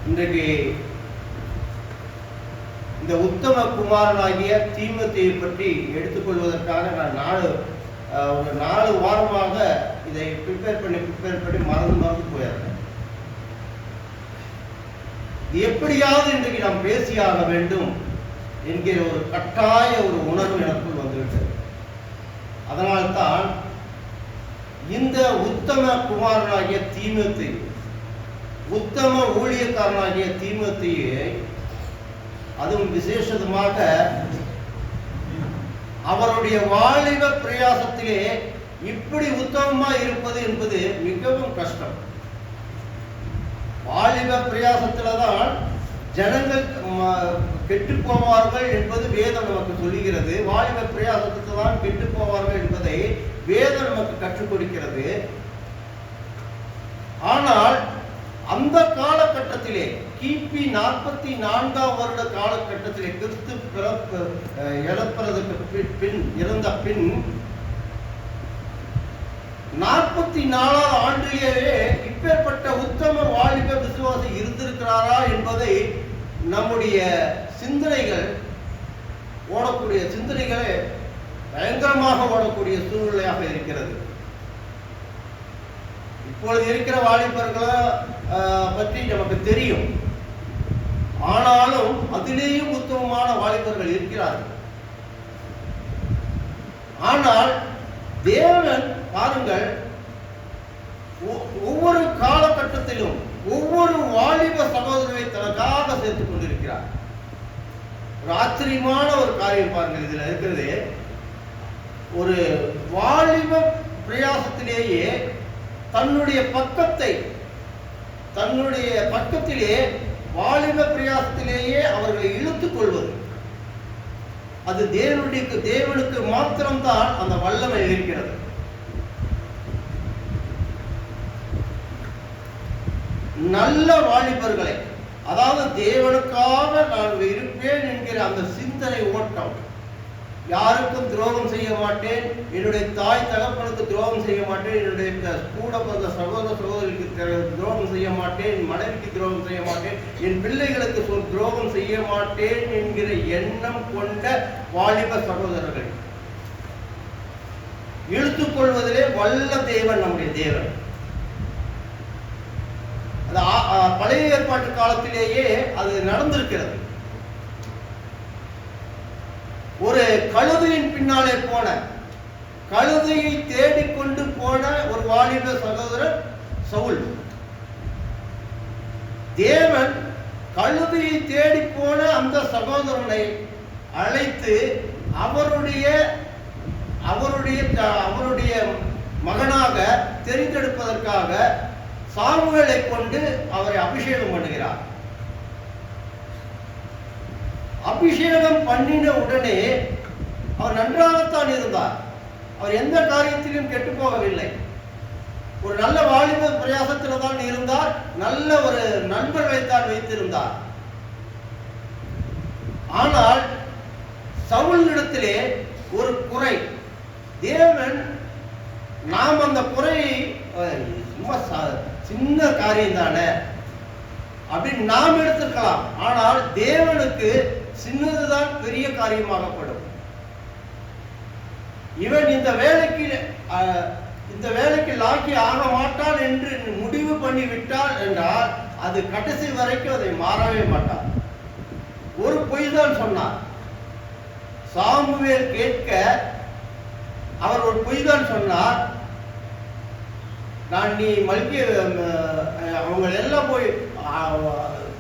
இன்றைக்கு இந்த உத்தம குமாரனாகிய தீமோத்தேயுவை பற்றி எடுத்துக்கொள்வதற்காக நான் ஒரு 4 வாரமாக இதை ப்ரிப்பேர் பண்ணி மறந்து போயிருந்தேன். எப்படியாவது இன்றைக்கு நாம் பேசியாக வேண்டும் என்கிற ஒரு கட்டாய ஒரு உணர்வு எனக்குள் வந்துவிட்டது. அதனால்தான் இந்த உத்தம குமாரனாகிய தீமோத்தேயு, உத்தம ஊழியக்காரனாகிய தீமோத்தேயுவை, அதுவும் விசேஷமாக அவருடைய வாலிப பிரயாசத்திலே இப்படி உத்தமமா இருப்பது என்பது மிகவும் கஷ்டம். வாலிப பிரயாசத்தில்தான் ஜனங்கள் கெட்டு போவார்கள் என்பது வேதம் நமக்கு சொல்லுகிறது. வாலிப பிரயாசத்தில் தான் கெட்டு போவார்கள் என்பதை வேதம் நமக்கு கற்றுக் கொடுக்கிறது. ஆனால் அந்த காலகட்டத்திலே கிபி 44ஆம் வருட காலகட்டத்திலே கிறிஸ்து இறந்த பின் 44ஆம் ஆண்டிலேயே இப்பேற்பட்ட உத்தம வாலிப விசுவாசி இருந்திருக்கிறாரா என்பதை நம்முடைய சிந்தனைகளே பயங்கரமாக ஓடக்கூடிய சூழ்நிலையாக இருக்கிறது. இப்பொழுது இருக்கிற வாலிபர்களை பற்றி நமக்கு தெரியும். ஆனாலும் அதிலேயும் உத்தமமான வாலிபர்கள் இருக்கிறார்கள். ஆனால் தேவன் பாருங்கள், ஒவ்வொரு காலகட்டத்திலும் ஒவ்வொரு வாலிப சகோதரரை தனக்காக சேர்த்துக் கொண்டிருக்கிறார். ஒரு ஆச்சரியமான ஒரு காரியம் பாருங்கள் இதுல இருக்கிறது. ஒரு வாலிப பிரயாசத்திலேயே தன்னுடைய பக்கத்திலே வாலிப பிரயாசத்திலேயே அவர்களை இழுத்துக் கொள்வது, அது தேவனுக்கு மாத்திரம்தான் அந்த வல்லமை இருக்கிறது. நல்ல வாலிபர்களை, அதாவது தேவனுக்காக நான் இருப்பேன் என்கிற அந்த சிந்தனை ஓட்டம், யாருக்கும் துரோகம் செய்ய மாட்டேன், என்னுடைய தாய் தகப்பனுக்கு துரோகம் செய்ய மாட்டேன், என்னுடைய கூட பிறந்த சகோதர சகோதரிக்கு துரோகம் செய்ய மாட்டேன், என் மனைவிக்கு துரோகம் செய்ய மாட்டேன், என் பிள்ளைகளுக்கு துரோகம் செய்ய மாட்டேன் என்கிற எண்ணம் கொண்ட வாலிப சகோதரர்கள் இழுத்துக் கொள்வதிலே வல்ல தேவன் நம்முடைய தேவன். பழைய ஏற்பாட்டு காலத்திலேயே அது நடந்திருக்கிறது. ஒரு கழுதையின் பின்னாலே போன, கழுதையை தேடிக்கொண்டு போன ஒரு வாலிப சகோதரர் சவுல். தேவன் கழுதையை தேடி போன அந்த சகோதரனை அழைத்து அவருடைய மகனாக தெரிந்தெடுப்பதற்காக சாமுவேலை கொண்டு அவரை அபிஷேகம் பண்ணுகிறார். அபிஷேகம் பண்ணின உடனே அவர் நன்றாகத்தான் இருந்தார். அவர் எந்த காரியத்திலும் கெட்டு போகவில்லை. ஒரு நல்ல வாலிப பிரயாசத்தில் தான் இருந்தார். நல்ல ஒரு நண்பர்களைத்தான் வைத்திருந்தார். ஆனால் சவுலிடத்திலே ஒரு குறை. தேவன் நாம் அந்த குறையை சும்மா சின்ன காரியம் தானே அப்படின்னு நாம் எடுத்துக்கலாம். ஆனால் தேவனுக்கு சின்னதுதான் பெரிய காரியமாகப்படும். இவன் இந்த வேலைக்கு லாக்கி ஆக மாட்டான் என்று முடிவு பண்ணி விட்டால் என்றால் அது கடைசி வரைக்கும் அதை மாறவே மாட்டார். ஒரு பொய் தான் சொன்னார். சாமுவேல் கேட்க அவர் ஒரு பொய் தான் சொன்னார். நீ அவங்க எல்லாம் போய்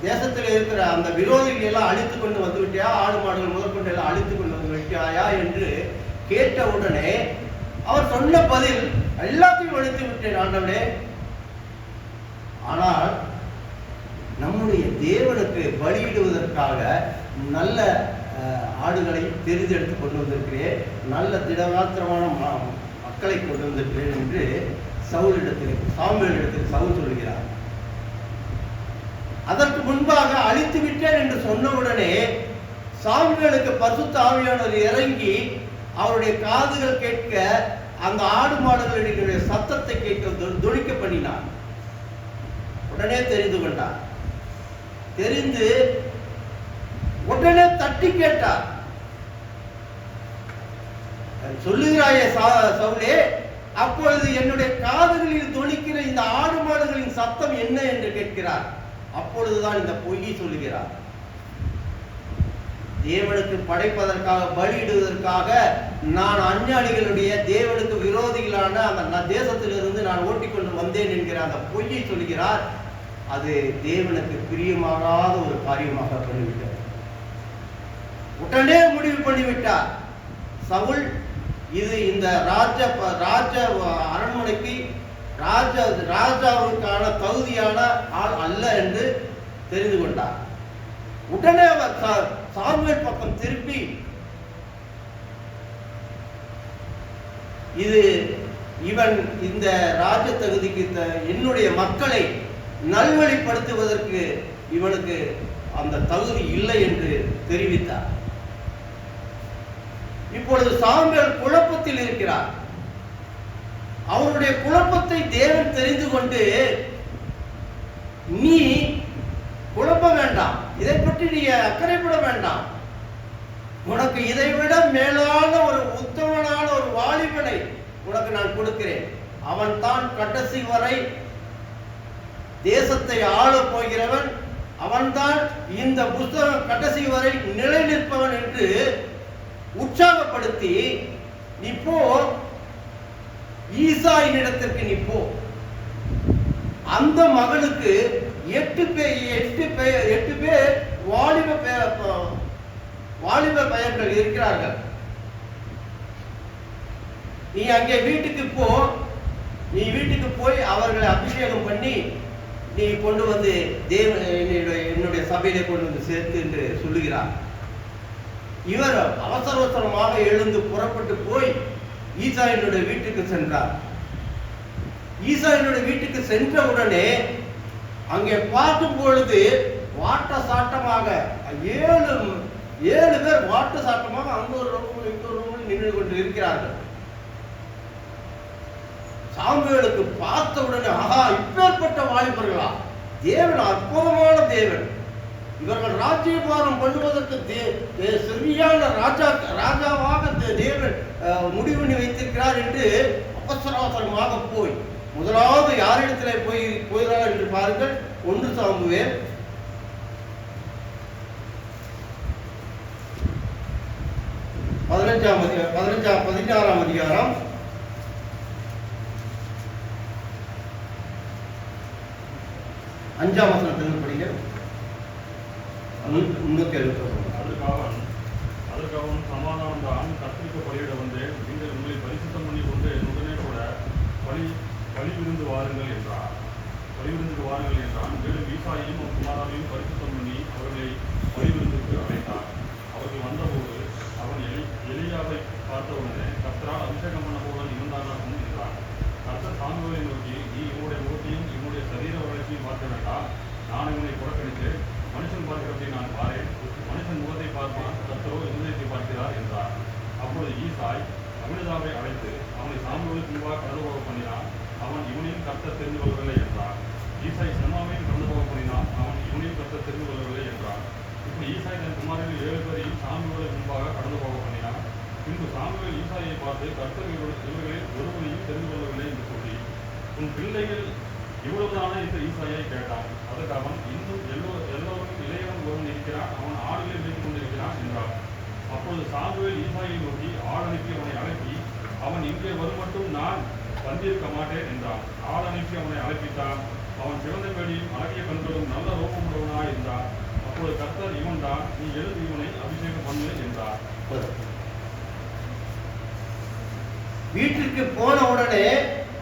தேசத்தில் இருக்கிற அந்த விரோதிகள் எல்லாம் அழித்து கொண்டு வந்து விட்டியா, ஆடு மாடுகள் முதற்கொண்டு எல்லாம் அழித்து கொண்டு வந்து விட்டியாயா என்று கேட்ட உடனே அவர் சொன்ன பதில், எல்லாத்தையும் அழித்து விட்டேன் ஆண்டவனே. ஆனால் நம்முடைய தேவனுக்கு பலியிடுவதற்காக நல்ல ஆடுகளை தெரிந்தெடுத்து கொண்டு வந்திருக்கிறேன், நல்ல திடகாத்திரமான மக்களை கொண்டு வந்திருக்கிறேன் என்று சாமுவேலிடத்தில் சவுல் சொல்கிறார். அதற்கு முன்பாக அழித்து விட்டேன் என்று சொன்னவுடனே சாமுவேலுக்கு பரிசுத்த ஆவியானவர் இறங்கி அவருடைய காதுகள் கேட்க அந்த ஆடு மாடுகளுடைய சத்தத்தை கேட்க துணிக்க பண்ணினார். உடனே தெரிந்து கொண்டார். தெரிந்து உடனே தட்டி கேட்டார். சொல்லுகிறாயே சவுலே, அப்பொழுது என்னுடைய காதுகளில் தொனிக்கிற இந்த ஆடு மாடுகளின் சத்தம் என்ன என்று கேட்கிறார். அப்பொழுதுதான் இந்த பொய்யை சொல்லுகிறார். தேவனுக்கு படைப்பதற்காக, பலியிடுவதற்காக நான் அஞ்ஞானிகளுடைய தேவனுக்கு விரோதிகளான அந்த தேசத்திலிருந்து நான் ஓட்டிக்கொண்டு வந்தேன் என்கிற அந்த பொய்யை சொல்கிறார். அது தேவனுக்கு பிரியமாகாத ஒரு காரியமாக பண்ணிவிட்டார். உடனே முடிவு பண்ணிவிட்டார் சவுல், இது இந்த ராஜ அரண்மனைக்கு ராஜாவுக்கான தகுதியான ஆள் அல்ல என்று தெரிந்து கொண்டார். உடனே அவர் சாமுவேல் பக்கம் திருப்பி, இவன் இந்த ராஜ தகுதிக்கு என்னுடைய மக்களை நல்வழிப்படுத்துவதற்கு இவனுக்கு அந்த தகுதி இல்லை என்று தெரிவித்தார். இப்பொழுது சாமுவேல் குழப்பத்தில் இருக்கிறார். அவருடைய குழப்பத்தை தேவன் தெரிந்து கொண்டு, நீ குழப்ப வேண்டாம், இதை பற்றி நீ அக்கறைப்பட வேண்டாம், உனக்கு இதைவிட மேலான ஒரு உத்தமனான ஒரு வாலிபனை உனக்கு நான் கொடுக்கிறேன், அவன் தான் கடைசி வரை தேசத்தை ஆள போகிறவன், அவன்தான் இந்த புத்தகம் கடைசி வரை நிலை நிற்பவன் என்று உற்சாகப்படுத்தி, நீ போ, ஈசாயின் இடத்திற்கு நீ போ, அந்த மகனுக்கு 8 பேர் வாலிப பெயர்கள் இருக்கிறார்கள், நீ அங்கே வீட்டுக்கு போ, நீ வீட்டுக்கு போய் அவர்களை அபிஷேகம் பண்ணி நீ கொண்டு வந்து என்னுடைய சபையிலே கொண்டு வந்து சேர்த்து என்று சொல்லுகிறார். இவர் அவசரமாக எழுந்து புறப்பட்டு போய் ஈசாயினுடைய வீட்டுக்கு சென்றார். ஈசாயினுடைய வீட்டுக்கு சென்ற உடனே அங்கே பார்க்கும் பொழுது வாட்ட சாட்டமாக 7 பேர் வாட்ட சாட்டமாக அங்க ஒரு ரூம் இங்க ஒரு ரூம் நின்று கொண்டு இருக்கிறார்கள். சாமுவேலுக்கு பார்த்த உடனே, ஆஹா, இப்பேற்பட்ட வாலிபர்களா, தேவன் அற்புதமான தேவன், இவர்கள் ராஜ்யபாரம் பண்ணுவதற்கு சரியான ராஜாவாக தேவன் முடிவு வைத்திருக்கிறார் என்று அவசரமாக போய் முதலாவது யாரிடத்திலே போகிறார் என்று பாருங்கள். 1 சாமுவேல் 16ஆம் அதிகாரம் 5ஆம் வசனத்திலிருந்து படிங்க. அதற்காக சமாதானம் தான் கத்திரிக்க பலியிட வந்தேன், நீங்கள் உங்களை பரிசுத்தம் பண்ணி கொண்டு என்னுடனே கூட பலிவிருந்து வாருங்கள் என்றார். பலிவிருந்துக்கு வாருங்கள் என்றான். மேலும் ஈசாயையும் குமாராவையும் பரிசுத்தம் பண்ணி அவர்களை பலிவிருந்துக்கு அழைத்தார். அவர்கள் வந்தபோது அவன் எலியாவை பார்த்தவுடனே, கர்த்தரால் அபிஷேகம் பண்ணபோதுதான் இருந்தானாகும் என்றார். கர்த்தர் சாமுவேலை நோக்கி, நீ இவனுடைய முகத்தையும் இவனுடைய சரீர வளர்ச்சியும் பார்க்க வேண்டாம், நான் இவனை புறக்கணித்து மனுஷன் பார்க்கிறதை நான் பாரேன், மனுஷன் முகத்தை பார்ப்பான், கர்த்தரோ இருதயத்தை பார்க்கிறார் என்றார். அப்பொழுது ஈசாய் அபினதாபை அழைத்து அவனை சாமுவேலுக்கு முன்பாக கடந்து போக பண்ணினான். அவன் இவனையும் கர்த்தர் தெரிந்து கொள்ளவில்லை என்றார். ஈசாய் செமாவையும் கடந்து போக பண்ணினான். அவன் இவனையும் கர்த்தர் தெரிந்து கொள்ளவில்லை என்றார். இப்படி ஈசாய் தன் குமாரர்கள் 7 பேரையும் சாமுவேலுக்கு முன்பாக கடந்து போக பண்ணினான். பின்பு சாமுவேல் ஈசாயை பார்த்து, கர்த்தர் இவர்களில் ஒருவரையும் தெரிந்து கொள்ளவில்லை என்று சொல்லி, உன் பிள்ளைகள் இவ்வளவுதான இந்த ஈசாயை கேட்டான். அதற்கு அவன், இன்னும் எல்லோரும் இளையவன் ஒருவன் இருக்கிறான், அவன் ஆடுகளை வைத்துக் கொண்டிருக்கிறான் என்றார். அப்பொழுது சாமுவேல் ஈசாயை நோக்கி ஆள் அனுப்பி அவனை அழைப்பி, அவன் இங்கே வரும் மட்டும் நான் வந்திருக்க மாட்டேன் என்றான். ஆள் அனுப்பி அவனை அழைப்பித்தான். அவன் சிவந்த பேடியும் அழகிய கண்களும் நல்ல ரோபமுள்ளவனாய் இருந்தான். அப்பொழுது கர்த்தர், இவன் தான், நீ எழுந்து இவனை அபிஷேகம் பண்ணு என்றார். வீட்டிற்கு போன உடனே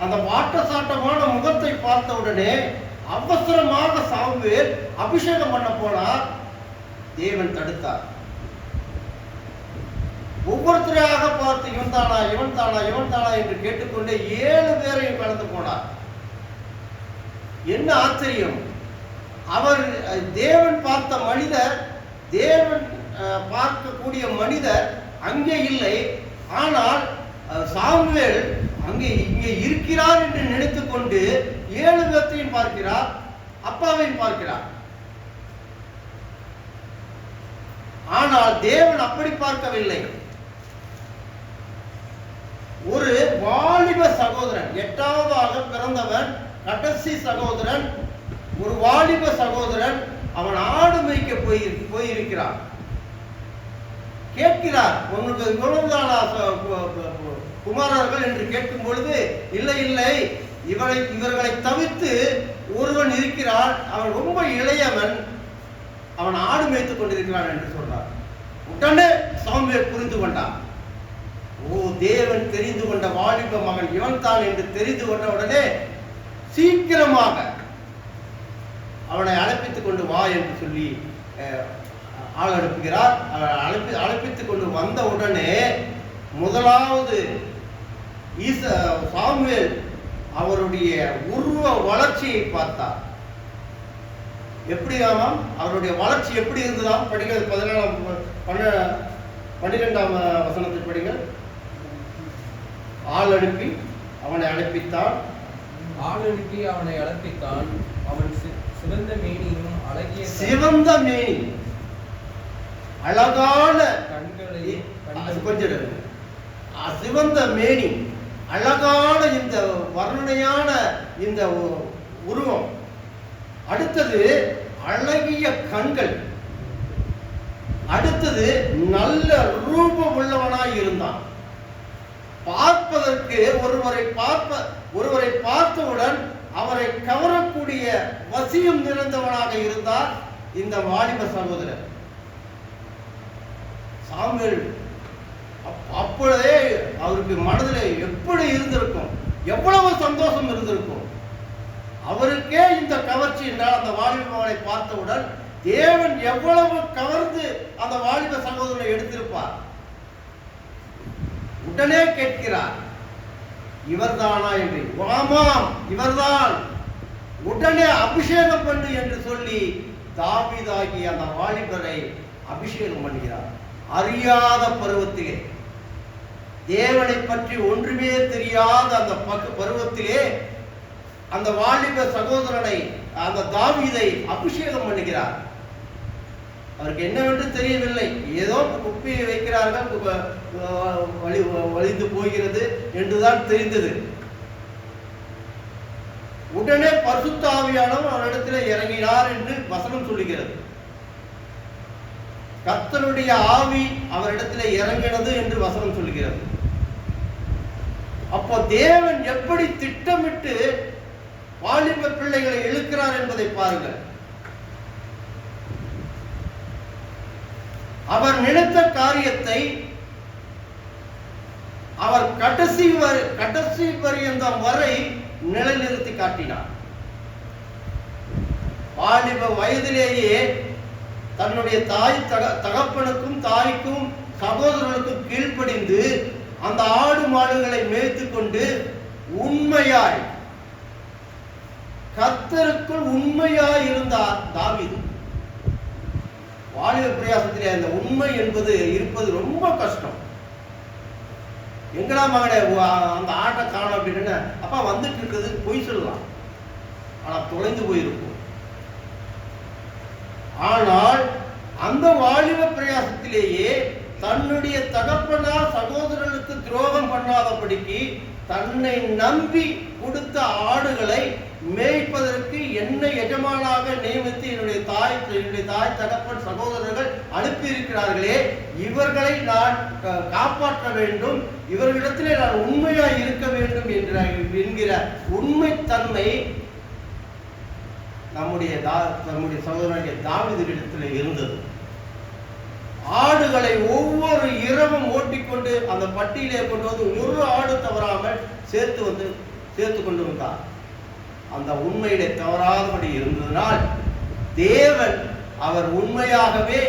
அந்த வாட்டசாட்டமான முகத்தை பார்த்த உடனே அவசரமாக சாமுவேல் அபிஷேகம் பண்ண போனார். தேவன் தடுத்தார். ஒவ்வொருத்தரையாக பார்த்து இவன் தானா இவன் தானா இவன் தானா என்று கேட்டுக்கொண்டே 7 பேரையும் கடந்து போனார். என்ன ஆச்சரியம்! அவர் தேவன் பார்த்த மனிதர், தேவன் பார்க்கக்கூடிய மனிதர் அங்கே இல்லை. ஆனால் சாமுவேல் இங்கே இருக்கிறார் என்று நினைத்துக் கொண்டு 7 பேர்த்தையும் பார்க்கிறார், அப்பாவையும் பார்க்கிறார். ஆனால் தேவன் அப்படி பார்க்கவில்லை. ஒரு வாலிப சகோதரன், 8வதாக பிறந்தவன், கடைசி சகோதரன், ஒரு வாலிப சகோதரன், அவன் ஆடு மேய்க்க போயிருக்கிறான். கேட்கிறார், உனக்கு இவ்வளவுதானா குமாரர்கள் என்று கேட்கும் பொழுது, இல்லை இல்லை, இவர்களை தவிர்த்து ஒருவன் இருக்கிறான், அவன் ரொம்ப இளையவன், அவன் ஆடு மேய்த்துக் கொண்டிருக்கிறான் என்று சொன்னார். உடனே சாமுவேல் புரிந்து கொண்டான். ஓ, தேவன் தெரிந்து கொண்ட வாலிப மகன் இவன் தான் என்று தெரிந்து கொண்ட உடனே சீக்கிரமாக அவனை அழைப்பித்துக் கொண்டு வா என்று சொல்லி ஆள் அனுப்புகிறார். அழைப்பித்துக் கொண்டு வந்த உடனே முதலாவது சாமுவேல் அவருடைய உருவ வளர்ச்சியை பார்த்தார். எப்படி ஆமாம், அவருடைய வளர்ச்சி எப்படி இருந்ததாம்? படிக்கிறது 12ஆம் வசனத்தை படிங்கள். ஆள் அனுப்பி அவனை அழைப்பித்தான். அவன் சிவந்த மேனியும் அழகிய சிவந்த மேனி, அழகான கண்களை கொஞ்சம் சிவந்த மேனி, அழகான இந்த வர்ணனையான இந்த உருவம். அடுத்தது அழகிய கண்கள். அடுத்தது நல்ல ரூபம் உள்ளவனாய் இருந்தான். பார்ப்பதற்கு ஒருவரை பார்த்தவுடன் அவரை கவரக்கூடிய வசியம் நிறைந்தவனாக இருந்தார் இந்த வாலிப சகோதரர். சாமுவேல் அப்பொழுதே அவருக்கு மனதில் எப்படி இருந்திருக்கும், எவ்வளவு சந்தோஷம் இருந்திருக்கும். அவருக்கே இந்த கவர்ச்சி என்றால் அந்த வாலிப மகனை பார்த்தவுடன் தேவன் எவ்வளவு கவர்ந்து அந்த வாலிப சகோதரனை எடுத்திருப்பார். உடனே கேட்கிறார், இவர்தானா என்று. ஆமாம், இவர்தான். உடனே அபிஷேகம் பண்ணு என்று சொல்லி தாவீதாகி அந்த வாலிபரை அபிஷேகம் பண்ணுகிறார். அறியாத பருவத்திலே, தேவனை பற்றி ஒன்றுமே தெரியாத அந்த பருவத்திலே அந்த வாலிப சகோதரனை, அந்த தாவீதை அபிஷேகம் பண்ணுகிறார். அவருக்கு என்னவென்று தெரியவில்லை. ஏதோ குப்பியை வைக்கிறார்கள், வலிந்து போகிறது என்றுதான் தெரிந்தது. உடனே பரிசுத்த ஆவியானவர் அவரிடத்தில் இறங்கினார் என்று வசனம் சொல்லுகிறது. கர்த்தருடைய ஆவி அவரிடத்தில் இறங்கினது என்று வசனம் சொல்லுகிறது. அப்போ தேவன் எப்படி திட்டமிட்டு வாலிப பிள்ளைகளை இழுக்கிறார் என்பதை பாருங்கள். அவர் நினைத்த காரியத்தை அவர் கடைசி பரியந்தம் வரை நிலைநிறுத்தி காட்டினார். வாலிப வயதிலேயே தன்னுடைய தகப்பனுக்கும் தாய்க்கும் சகோதரர்களுக்கும் கீழ்ப்படிந்து அந்த ஆடு மாடுகளை மேய்த்து கொண்டு உண்மையாய் கர்த்தருக்குள் உண்மையாய் இருந்தார் தாவீது. வாலிப பிரயாசத்திலே அந்த உண்மை என்பது இருப்பது ரொம்ப கஷ்டம். எங்கடா மகனே அந்த ஆட்டை காணும் அப்படின்னு, அப்பா வந்துட்டு இருக்குது பொய் சொல்லலாம், ஆனா தொலைந்து போயிருக்கும். ஆனால் அந்த வாலிப பிரயாசத்திலேயே தன்னுடைய தகப்பனார் சகோதரர்களுக்கு துரோகம் பண்ணாதபடிக்கு தன்னை நம்பி கொடுத்த ஆடுகளை மேய்ப்பதற்கு என்னை எஜமானாக நியமித்து என்னுடைய தாய் தகப்பன் சகோதரர்கள் அனுப்பி இருக்கிறார்களே, இவர்களை நான் காப்பாற்ற வேண்டும், இவர்களிடத்திலே நான் உண்மையாய் இருக்க வேண்டும் என்கிற உண்மைத்தன்மை நம்முடைய சகோதரனுடைய தாவீதிடத்தில் இருந்தது. ஆடுகளை ஒவ்வொரு இரவும் ஓட்டிக்கொண்டு அந்த பட்டியலே கொண்டு வந்து ஒரு ஆடு தவறாமல் சேர்த்து கொண்டு வந்தார். அந்த உண்மையிலே தவறாதபடி இருந்ததனால் தேவன் அவர் உண்மையாகவே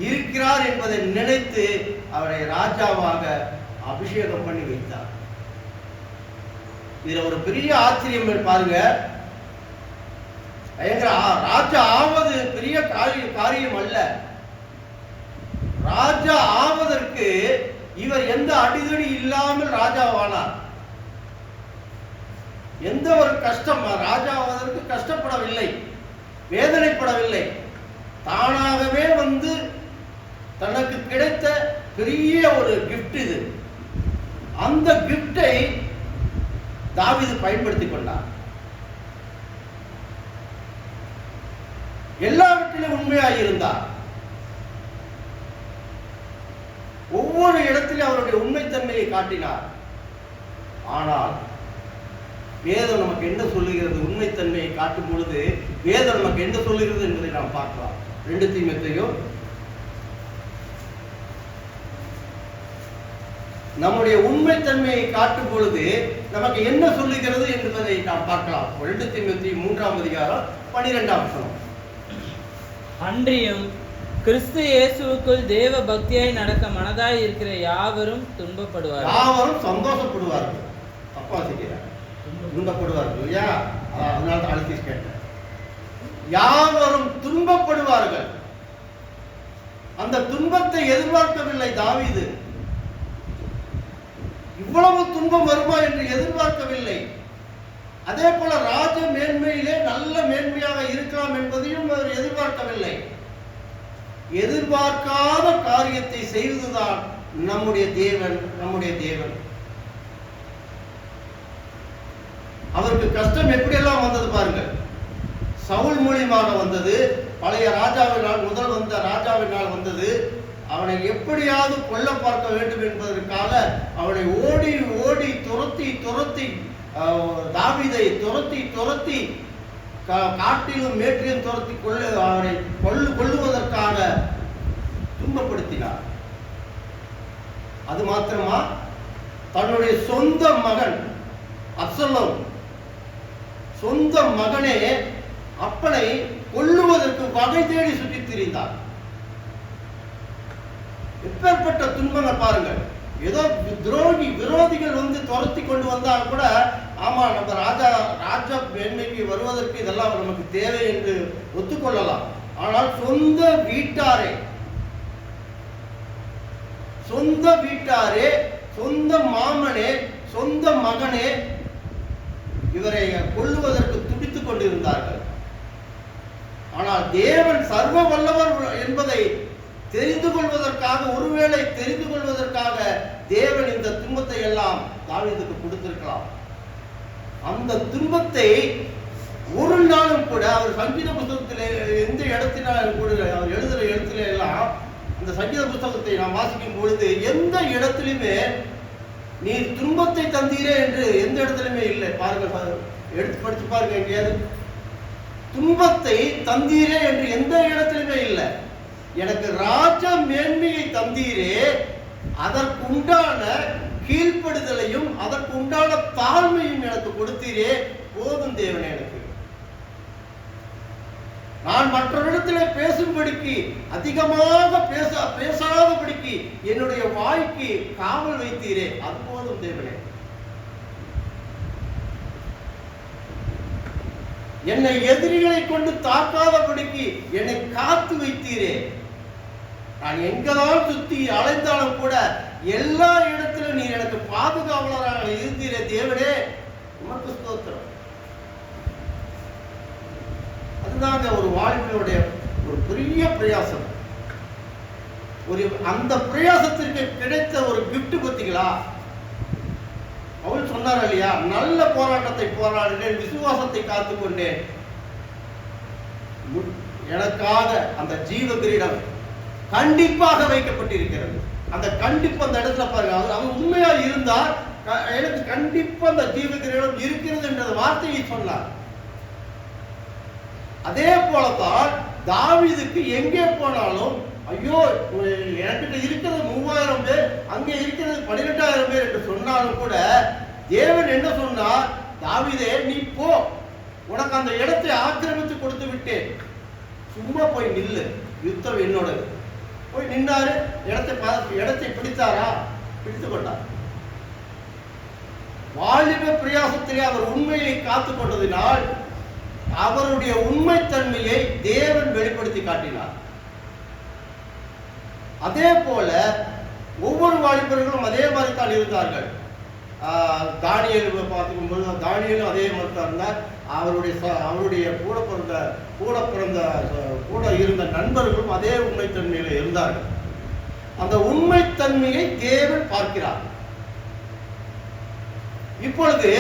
இருக்கிறார் என்பதை நினைத்து அவரை ராஜாவாக அபிஷேகம் பண்ணி வைத்தார். இதுல ஒரு பெரிய ஆச்சரியம் பாருங்க. ராஜா ஆவது பெரிய காரியம் அல்ல. ராஜா ஆவதற்கு இவர் எந்த அடிதடி இல்லாமல் ராஜாவானார். எந்த ஒரு கஷ்டம், ராஜாவதற்கு கஷ்டப்படவில்லை, வேதனைப்படவில்லை. தானாகவே வந்து தனக்கு கிடைத்த பெரிய ஒரு கிஃப்ட் இது. அந்த கிஃப்டை தாவீது பயன்படுத்திக் கொண்டார். எல்லாவற்றிலும் உண்மையாக இருந்தார். ஒவ்வொரு இடத்திலும் அவருடைய உண்மைத்தன்மையை காட்டினார். ஆனால் வேதம் நமக்கு என்ன சொல்லுகிறது? உண்மைத்தன்மையை காட்டும் பொழுது வேதம் நமக்கு என்ன சொல்லுகிறது என்பதை நாம் பார்க்கலாம். 2 தீமோத்தேயு நம்முடைய உண்மைத்தன்மையை காட்டும் பொழுது நமக்கு என்ன சொல்லுகிறது என்பதை நாம் பார்க்கலாம். 2 தீமோத்தேயு 3ஆம் அதிகாரம் 12ஆம் வசனம். அன்றியும் கிறிஸ்து இயேசுவுக்குள் தேவ பக்தியாய் நடக்க மனதாய் இருக்கிற யாவரும் துன்பப்படுவார்கள். யாவரும் சந்தோஷப்படுவார்கள். தப்பா செய்கிறார். துன்பப்படுவார்கள் இல்லையா? அதனால தான் அழுத்தி கேட்டேன். யாவரும் துன்பப்படுவார்கள். அந்த துன்பத்தை எதிர்பார்க்கவில்லை தாவீது. இவ்வளவு துன்பம் வருமா என்று எதிர்பார்க்கவில்லை. அதே போல ராஜ மேன்மையிலே நல்ல மேன்மையாக இருக்கலாம் என்பதையும் அவர் எதிர்பார்க்கவில்லை. எதிர்பார்க்காத காரியத்தை செய்வதுதான் நம்முடைய தேவன். அவருக்கு கஷ்டம் எப்படியெல்லாம் வந்தது பாருங்கள். சவுல் மூலியமாக வந்தது, பழைய ராஜாவினால், முதல் வந்த ராஜாவினால் வந்தது. அவனை எப்படியாவது கொல்ல பார்க்க வேண்டும் என்பதற்காக அவனை ஓடி ஓடி துரத்தி தாவீதை துரத்தி காட்டிலும் மேற்றிலும் துரத்தி அவனை கொல்லுவதற்காக துன்பப்படுத்தினார். அது மாத்திரமா, தன்னுடைய சொந்த மகன் அப்சலோம், சொந்த மகனே அப்பனை கொல்லுவதற்கு வகை தேடி சுற்றித் திரிந்தார். எப்பேற்பட்ட துன்பங்கள் பாருங்கள். ஏதோ விரோதிகள் வந்து துரத்தி கொண்டு வந்தால் கூட, ஆமா நம்ம ராஜ மேன்மைக்கு வருவதற்கு இதெல்லாம் நமக்கு தேவை என்று ஒத்துக்கொள்ளலாம். ஆனால் சொந்த வீட்டாரே, சொந்த மாமனே, சொந்த மகனே இவரை கொல்லுவதற்கு துடித்துக் கொண்டிருந்தார்கள். ஆனால் தேவன் சர்வ வல்லவர் என்பதை தெரிந்து கொள்வதற்காக, ஒருவேளை தெரிந்து கொள்வதற்காக தேவன் இந்த துன்பத்தை எல்லாம் தாவீதுக்கு கொடுத்திருக்கலாம். அந்த துன்பத்தை ஒரு நாளும் கூட அவர் சங்கீத புத்தகத்திலே எந்த இடத்தினாலும் கூட அவர் எழுதுற இடத்துல எல்லாம், அந்த சங்கீத புத்தகத்தை நாம் வாசிக்கும் பொழுது எந்த இடத்திலுமே நீ துன்பத்தை தந்தீரே என்று எந்த இடத்திலுமே இல்லை. பாருங்க, எடுத்து படிச்சு பாருங்க. எங்கேயாவது துன்பத்தை தந்தீரே என்று எந்த இடத்திலுமே இல்லை. எனக்கு ராஜ மேன்மையை தந்தீரே, அதற்குண்டான கீழ்ப்படுதலையும் அதற்குண்டான தாழ்மையும் எனக்கு கொடுத்தீரே, போதும் தேவனே. எனக்கு நான் மற்றவரிடத்திலே பேசும்படிக்கு, அதிகமாக பேசாதபடிக்கு என்னுடைய வாய்க்கு காவல் வைத்தீரே, அது போதும் தேவனே. என்னை எதிரிகளை கொண்டு தாக்காதபடிக்கு என்னை காத்து வைத்தீரே. நான் எங்கதான் சுத்தி அலைந்தாலும் கூட எல்லா இடத்திலும் நீ எனக்கு பாதுகாவலராக இருந்தீரே தேவனே, உமக்கு ஸ்தோத்திரம். அதுதாங்க ஒரு வாழ்க்கையுடைய ஒரு பெரிய பிரயாசம். அந்த பிரயாசத்திற்கு கிடைத்த ஒரு கிஃப்ட் பார்த்தீங்களா? அவள் சொன்னார் இல்லையா, நல்ல போராட்டத்தை போராடினேன், விசுவாசத்தை காத்துக்கொண்டேன், எனக்காக அந்த ஜீவ கிரீடம் கண்டிப்பாக வைக்கப்பட்டிருக்கிறது. அந்த கண்டிப்பு அந்த இடத்துல பாருங்க, அவர் உண்மையா இருந்தார், எனக்கு கண்டிப்பா அந்த ஜீவ கிரீடம் இருக்கிறது என்ற வார்த்தையை சொன்னார். அதே போலதான் தாவீதுக்கு எங்கே போனாலும், ஐயோ என்கிட்ட இருக்கிறது 3000 பேர், அங்கே இருக்கிறது 12000 பேர் என்று சொன்னாலும் கூட தேவன் என்ன சொன்னார்? தாவீதே நீ போ, உனக்கு அந்த இடத்தை ஆக்கிரமித்து கொடுத்து விட்டேன், சும்மா போய் நில்லு, யுத்தம் என்னோடது. போய் நின்னாரு, இடத்தை பிடித்தாரா? பிடித்து கொண்டார். வாலிப பிரயாசத்திலே அவர் உண்மையை காத்துக் கொண்டதினால் அவருடைய உண்மைத்தன்மையை தேவன் வெளிப்படுத்தி காட்டினார். அதே போல ஒவ்வொரு வாலிபர்களும் அதே மாதிரி தான் இருந்தார்கள். தானியேல் பார்த்துக்கும் பொழுது தானியேலும் அதே மாதிரி தான் இருந்தார். அவருடைய கூட இருந்த நண்பர்களும் அதே உண்மைத்தன்மையில இருந்தார்கள். அந்த உண்மைத்தன்மையை தேவன் பார்க்கிறார். இப்பொழுது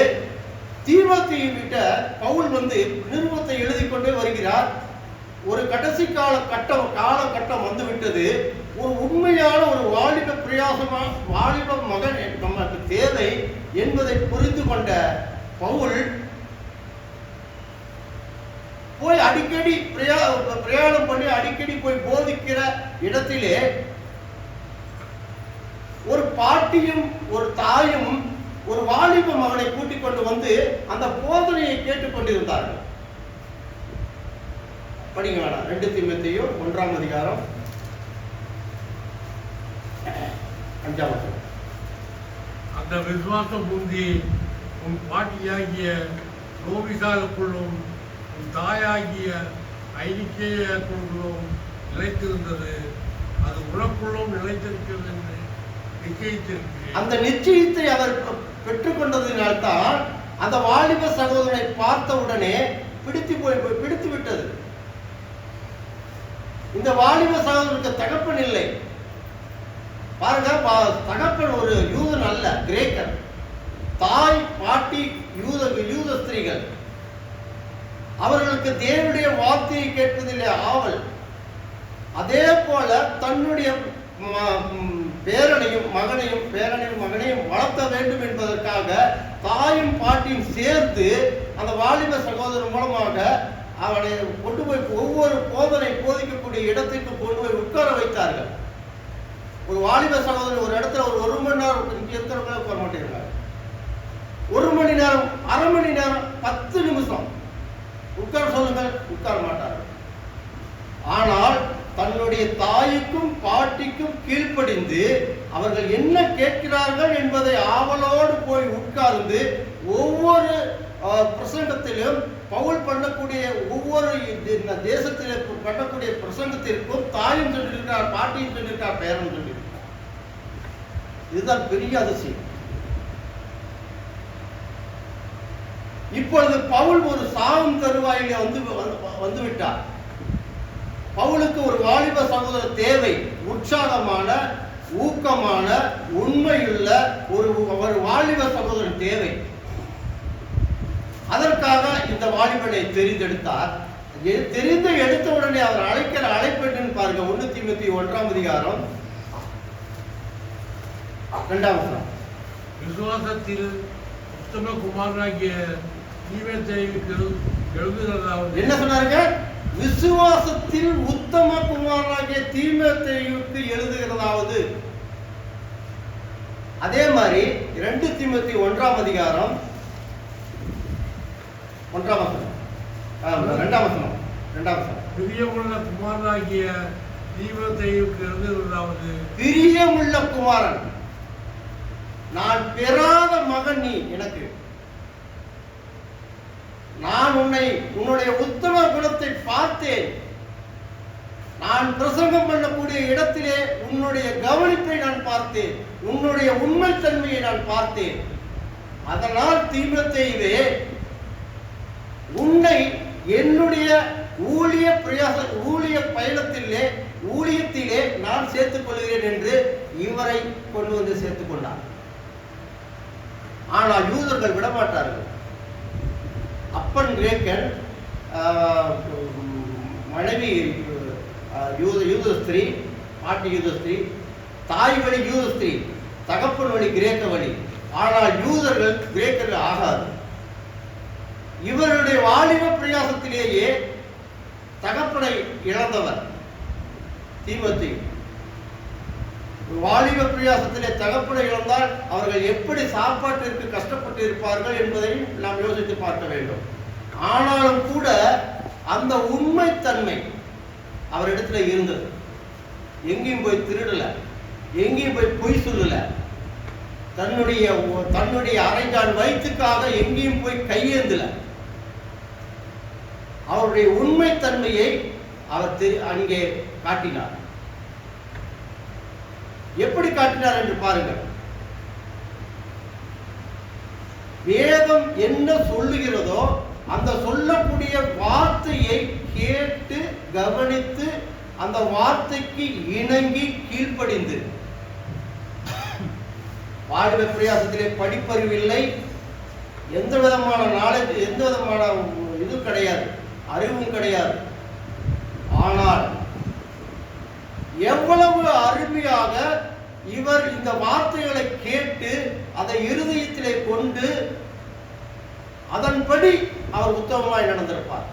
தீமோத்தேயுவிட்ட பவுல் நிருபத்தை எழுதி கொண்டே வருகிறார். ஒரு கடைசி காலகட்டம் வந்துவிட்டது. ஒரு உண்மையான ஒரு வாலிப மகன் நமக்கு தேவை என்பதை புரிந்து கொண்ட பவுல் போய் அடிக்கடி பிரயாணம் பண்ணி அடிக்கடி போய் போதிக்கிற இடத்திலே ஒரு பாட்டியும் ஒரு தாயும் ஒரு வாலிப மகனை கூட்டிக் கொண்டு அந்த போதனையை கேட்டுக்கொண்டிருந்தார்கள். படிங்க வேணாம். 2 தீமோத்தேயு 1 அதிகாரம் 5 அந்த விசுவாசம் முந்தி உன் பாட்டியாகிய லோபிசாலுக்குள்ளும் உன் தாயாகிய ஐனிக்கேயக்குள்ளும் நிலைத்திருந்தது. அது உனக்குள்ளும் நிலைத்திருக்கிறது என்று நிச்சயித்திருக்கிறேன். அந்த நிச்சயத்தை அவர் பெற்றுக்கொண்டதினால்தான் அந்த வாலிப சகோதரனை பார்த்த உடனே பிடித்து விட்டது. இந்த வாலிப சகோதரனுக்கு தகப்பன் இல்லை. பாருங்க, தகப்பன் ஒரு யூதன் அல்ல, கிரேக்கர். தாய் பாட்டி யூத ஸ்திரீகள். அவர்களுக்கு தேவனுடைய வார்த்தையை கேட்பதிலே ஆவல். அதே போல தன்னுடைய பேரனையும் மகனையும் வளர்த்த வேண்டும் என்பதற்காக தாயும் பாட்டியும் சேர்ந்து அந்த வாலிப சகோதரன் மூலமாக அவனை கொண்டு போய் ஒவ்வொரு போதனை போதிக்கக்கூடிய இடத்திற்கு கொண்டு போய் உட்கார வைத்தார்கள். ஒரு வாலிப சகோதரன் ஒரு இடத்துல ஒரு மணி நேரம் உட்கார மாட்டேங்கிறாங்க. 1 மணி நேரம், அரை மணி நேரம், 10 நிமிஷம் உட்கார சொல்லுங்கள், உட்கார மாட்டார்கள். ஆனால் தன்னுடைய தாய்க்கும் பாட்டிக்கும் கீழ்ப்படிந்து அவர்கள் என்ன கேட்கிறார்கள் என்பதை ஆவலோடு போய் உட்கார்ந்து ஒவ்வொரு பிரசங்கத்திலும் பவுல் பண்ணக்கூடிய ஒவ்வொரு தேசத்திலே பண்ணக்கூடிய பிரசங்கத்திற்கும் தாயும் சொல்லியிருக்கார், பாட்டியும் சொல்லியிருக்கார், பேரன் சொல்லியிருக்கார். இதுதான் பெரிய அதிசயம். இப்பொழுது பவுல் ஒரு சாவும் தருவாயிலே வந்துவிட்டார். பவுலுக்கு ஒரு வாலிப சகோதரர் தேவை. உற்சாகமான, ஊக்கமான, உண்மையுள்ள ஒரு வாலிப சகோதரன் தேவை. அதற்காக இந்த வாலிபனை தெரிந்தெடுத்தார். எடுத்த உடனே அவர் அழைக்கிற அழைப்பு பாருங்க. 1 தீமோத்தேயு 1 அதிகாரம் 2 விசுவாசத்தில் உத்தம குமாரனாகிய தீமோத்தேயுவுக்கு எழுதுகிறதாவது. என்ன சொன்னாருங்க? விசுவாசத்தில் உத்தம குமாரனாகிய தீமோத்தேயுவுக்கு எழுதுகிறதாவது. அதே மாதிரி 2 தீமோத்தேயு 1 அதிகாரம் 1 வசனம் 2 வசனம். பிரியமுள்ள குமாரனாகிய தீமோத்தேயுவுக்கு எழுதுகிறதாவது. பிரியமுள்ள குமாரன், நான் பெறாத மகன் நீ எனக்கு. நான் உன்னுடைய உத்தம குணத்தை பார்த்தேன். நான் பிரசங்கம் பண்ணக்கூடிய இடத்திலே உன்னுடைய கவனிப்பை நான் பார்த்தேன். உன்னுடைய உண்மைத்தன்மையை நான் பார்த்தேன். அதனால் தீமோத்தேயுவே, உன்னை என்னுடைய ஊழிய ஊழியத்திலே நான் சேர்த்துக் கொள்கிறேன் என்று இவரை கொண்டு வந்து சேர்த்துக் கொண்டார். ஆனால் யூதர்கள் விடமாட்டார்கள். அப்பன் கிரேக்கன், மனைவி யூத ஸ்திரீ, பாட்டி யூத ஸ்திரீ, தாய் வழி யூத ஸ்திரீ, தகப்பன் வழி கிரேக்க வழி. ஆனால் யூதர்கள் கிரேக்கர்கள் ஆகாது. இவருடைய வாலிப பிரயாசத்திலேயே தகப்பனை இழந்தவர் தீமோத்தேயு. வாலிப பிரயாசத்திலே தகப்பனை இழந்தால் அவர்கள் எப்படி சாப்பாட்டிற்கு கஷ்டப்பட்டு இருப்பார்கள் என்பதையும் நாம் யோசித்து பார்க்க வேண்டும். ஆனாலும் கூட அந்த உண்மைத்தன்மை அவரிடத்துல இருந்தது. எங்கேயும் போய் திருடல, எங்கேயும் போய் பொய் சொல்லல, தன்னுடைய அரைஞ்சான் வயிற்றுக்காக எங்கேயும் போய் கையேந்தல. அவருடைய உண்மைத்தன்மையை அவர் அங்கே காட்டினார். எப்படி காட்டினார் என்று பாருங்கள். வேதம் என்ன சொல்லுகிறதோ அந்த சொல்லக்கூடிய வார்த்தையை கேட்டு கவனித்து அந்த வார்த்தைக்கு இணங்கி கீழ்ப்படிந்து, வாலிப பிரயாசத்திலே படிப்பறிவு இல்லை, எந்த விதமான நாலேஜ், எந்த விதமான இது கிடையாது, அறிவும் கிடையாது. ஆனால் எவ்வளவு அருமையாக இவர் இந்த வார்த்தைகளை கேட்டு அதை இருதயத்திலே கொண்டு அதன்படி அவர் உத்தமமாய் நடந்திருப்பார்.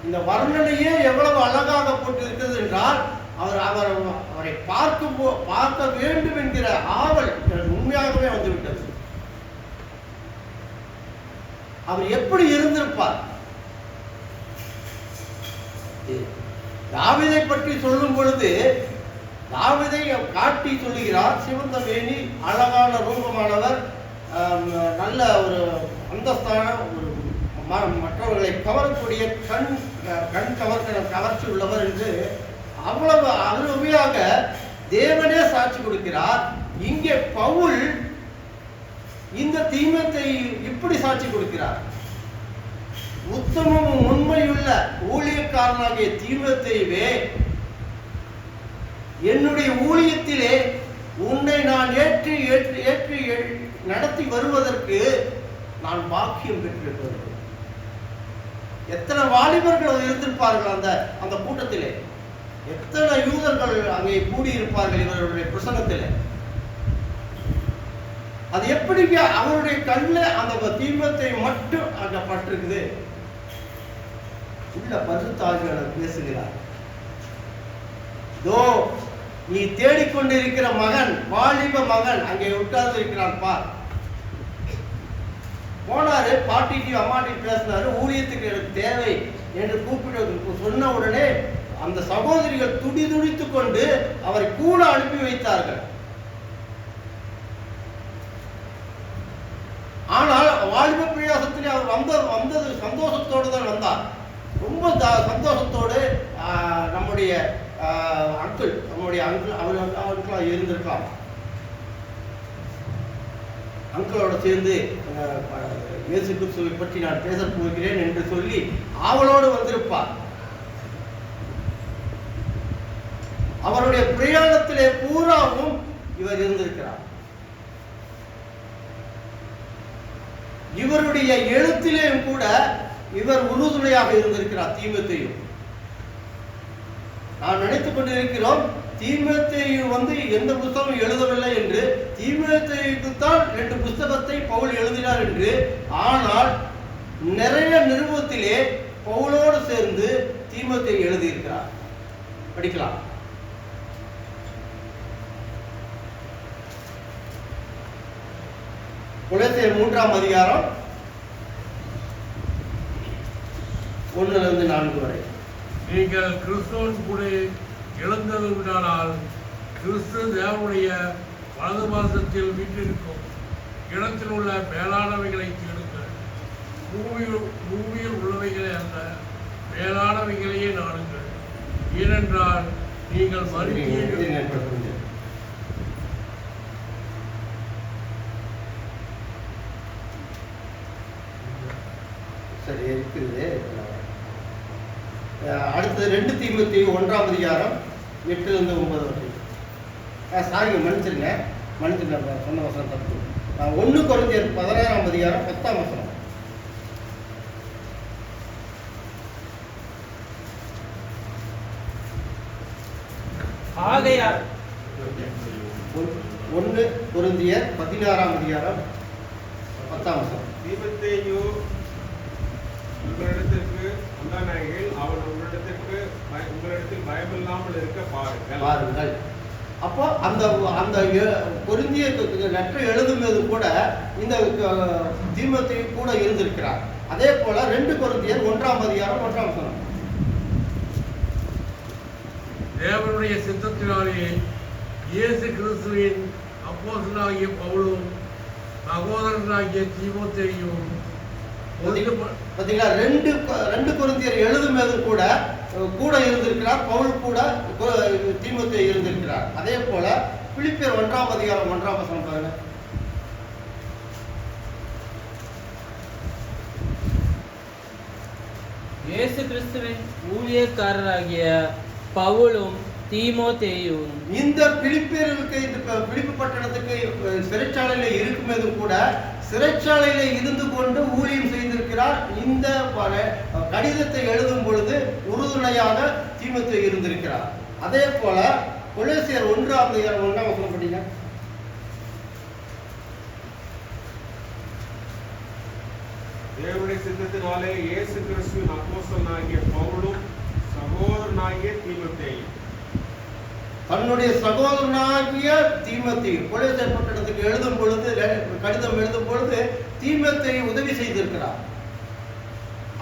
இந்த வர்ணனையே எவ்வளவு அழகாக போட்டிருக்கிறது என்றால், அவரை பார்க்க வேண்டும் என்கிற ஆவல் உண்மையாகவே வந்துவிட்டது. அவர் எப்படி இருந்திருப்பார்? தாவீதை பற்றி சொல்லும் பொழுது தாவீதை காட்டி சொல்லுகிறார். சிவந்த மேனி, அழகான ரூபமானவர், நல்ல ஒரு அந்தஸ்தான, ஒரு மற்றவர்களை கவரக்கூடிய கண் கவர்ச்சி உள்ளவர் என்று அவ்வளவு அருமையாக தேவனே சாட்சி கொடுக்கிறார். இங்கே பவுல் இந்த தீமத்தை இப்படி சாட்சி கொடுக்கிறார். உத்தமமும் உண்மையுள்ள ஊழியக்காரனாகிய தீமோத்தேயுவே, என்னுடைய ஊழியத்திலே உன்னை நான் ஏற்றி நடத்தி வருவதற்கு நான் பாக்கியம் பெற்றிருக்கிறேன். எத்தனை வாலிபர்கள் இருந்திருப்பார்கள் அந்த கூட்டத்திலே, எத்தனை யூதர்கள் அங்கே கூடியிருப்பார்கள் இவருடைய பிரசங்கத்திலே. அது எப்படி அவருடைய கண்ணில் அந்த தீமத்தை மட்டும் அங்க பட்டிருக்குது. உள்ள பரிசுத்தாவியானவர் பேசுகிறார். நீ தேடிக்கொண்டிருக்கிற மகன், வாலிப மகன் அங்கே உட்கார்ந்து இருக்கிறான் பார். போனாரு, பாட்டிக்கு அம்மாட்டி பேசினாரு, ஊழியத்துக்கு எனக்கு தேவை என்று கூப்பிட்டு சொன்ன உடனே அந்த சகோதரிகள் துடித்துக் கொண்டு அவரை கூட அனுப்பி வைத்தார்கள். ஆனால் வாலிப பிரயாசத்திலே அவர் வந்தது சந்தோஷத்தோடு தான் வந்தார். ரொம்ப சந்தோஷத்தோடு நம்முடைய அங்கிள் அவர்களாக இருந்திருக்கலாம். அங்கிளோட சேர்ந்து இயேசு கிறிஸ்துவை பற்றி நான் பேச போகிறேன் என்று சொல்லி அவளோடு வந்திருப்பார். அவருடைய பிரயாணத்திலே பூராவும் இவர் இருந்திருக்கிறார். இவருடைய எழுத்திலேயும் கூட இவர் உறுதுணையாக இருந்திருக்கிறார் தீமோத்தேயு. நான் நினைத்துக் கொண்டிருக்கிறோம், தீமோத்தேயு எந்த புத்தகம் எழுதவில்லை என்று. தீமோத்தேயுக்குத்தான் 2 புத்தகத்தை பவுல் எழுதினார் என்று. ஆனால் நிறைய நிருபத்திலே பவுலோடு சேர்ந்து தீமோத்தேயு எழுதியிருக்கிறார். படிக்கலாம். கொலோசியர் 3ஆம் அதிகாரம் 1-4 வரை. நீங்கள் கிறிஸ்துவின் கூட எழுந்ததுவிட்டால் கிறிஸ்து தேவனுடைய வலது பாரசத்தில் வீட்டிற்கும் இடத்தில் உள்ள மேலானவைகளை தேடுங்கள். பூமியில் உள்ளவைகளே அல்ல, மேலானவைகளையே நாடுங்கள். ஏனென்றால் நீங்கள் சரி இருக்குது. அடுத்தது 2 தீமோத்தேயு 1ஆம் அதிகாரம் 8-9 வரை. சாரிங்க, மன்னிச்சிருங்க சொன்ன வசனம் தப்பு. 1 கொரிந்தியர் 16ஆம் அதிகாரம் 10ஆம் வசனம். ஆகையால் 1 கொரிந்தியர் 16ஆம் அதிகாரம் 10ஆம் வசனம். தீமோத்தேயு உங்களிடத்திற்கு வந்தானாகில் அவன் உங்களிடத்தில் பயமில்லாமல் இருக்க பாருங்கள். அப்போ அந்த கொரிந்திய லெட்டர் எழுதும்போது கூட இந்த தீமோத்தேயு கூட இருந்திருக்கிறார். அதே போல 2 கொரிந்தியர் 1ஆம் அதிகாரம் 1ஆம் வசனம். தேவனுடைய சித்தத்தினாலே இயேசு கிறிஸ்துவின் அப்போஸ்தலனாகிய பவுலும் சகோதரனாகிய தீமோத்தேயுவும் பார்த்தீங்களா, 2 கொரிந்தியர் எழுதும்போது கூட இருந்திருக்கிறார். பவுல் கூட தீமோத்தேயு இருந்திருக்கிறார். அதே போல பிலிப்பியர் 1ஆம் அதிகாரம் 1ஆம் வசனம் பாருங்க. இயேசு கிறிஸ்துவின் ஊழியக்காரராகிய பவுலும் தீமோத்தேயுவும் இந்த பிலிப்பியர்களுக்கு, இந்த பிலிப்பு பட்டணத்துக்கு சிறைச்சாலையில இருக்கும்போது கூட சிறைச்சாலையில இருந்து கொண்டு ஊழியம் செய்திருக்கிறார். இந்த கடிதத்தை எழுதும் பொழுது உறுதுணையாக தீமோத்தேயு இருந்திருக்கிறார். அதே போல கொலோசியர் 1:1 படிங்க. தேவனுடைய சித்தத்தினாலே இயேசு கிறிஸ்துவின் அப்போஸ்தலனாகிய பவுலும் சகோதரனாகிய தீமோத்தேயு தன்னுடைய சகோதரனாகிய தீமோத்தேயு கொலோசியர் பட்டணத்துக்கு எழுதும் பொழுது, கடிதம் எழுதும் பொழுது தீமோத்தேயு உதவி செய்திருக்கிறார்.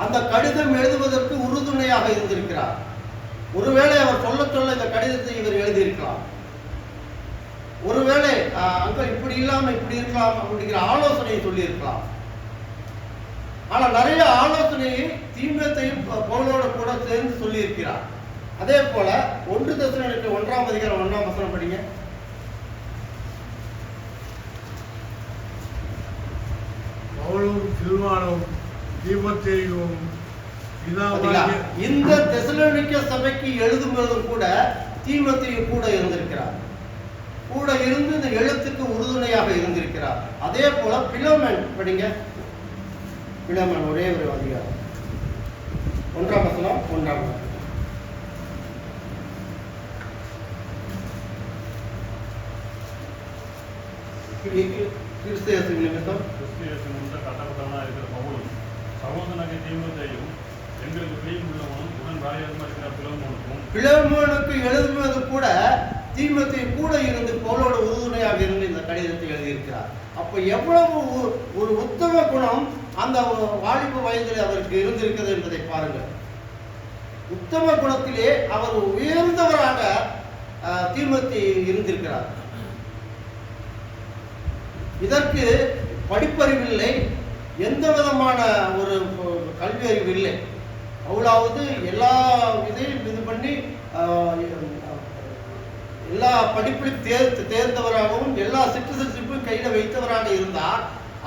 அந்த கடிதம் எழுதுவதற்கு உறுதுணையாக இருந்திருக்கிறார். ஒருவேளை அவர் சொல்ல இந்த கடிதத்தை இவர் எழுதியிருக்கலாம். ஒருவேளை அங்க இப்படி இல்லாம இப்படி இருக்கலாம் அப்படிங்கிற ஆலோசனையை சொல்லி இருக்கலாம். ஆனா நிறைய ஆலோசனையை தீமோத்தேயு பவுலோட கூட சேர்ந்து சொல்லி இருக்கிறார். அதே போல 1 தெசலோனிக்கர் 1:1 படிங்க. பவுலும் சில்வானும் தீமோத்தேயுவும் இந்த தெசலோனிக்க சபைக்கு எழுதும்போதும் கூட தீமோத்தேயு கூட இருந்திருக்கிறார். கூட இருந்து இந்த எழுத்துக்கு உறுதுணையாக இருந்திருக்கிறார். அதே போல பிலோமன் படிங்க. பிலோமன் ஒரே ஒரு அதிகாரம் 1:1 கிறிஸ்து நிமித்தம் கட்டப்பட்டவனா இருக்கிற பவுலும் சகோதரனாகிய தீமோத்தேயும் எங்களுக்கு பிரியமுள்ளவனும் உடன் வேலையாக இருக்கிற பிலோமோனுக்கு எழுதுவது கூட தீமோத்தேயு கூட இருந்து பவுலோட உறுதுணையாக இருந்து இந்த கடிதத்தை எழுதியிருக்கிறார். அப்ப எவ்வளவு ஒரு உத்தம குணம் அந்த வாலிப வயதில் அவருக்கு இருந்திருக்கிறது என்பதை பாருங்கள். உத்தம குணத்திலே அவர் உயர்ந்தவராக தீமோத்தேயு இருந்திருக்கிறார். இதற்கு படிப்பறிவில்லை, எந்த விதமான ஒரு கல்வி அறிவு இல்லை. அவளாவது எல்லா இதையும் இது பண்ணி எல்லா படிப்பிலும் தேர்ந்தவராகவும் எல்லா சிட்டிசன்ஷிப்பும் கையில வைத்தவராக இருந்தார்.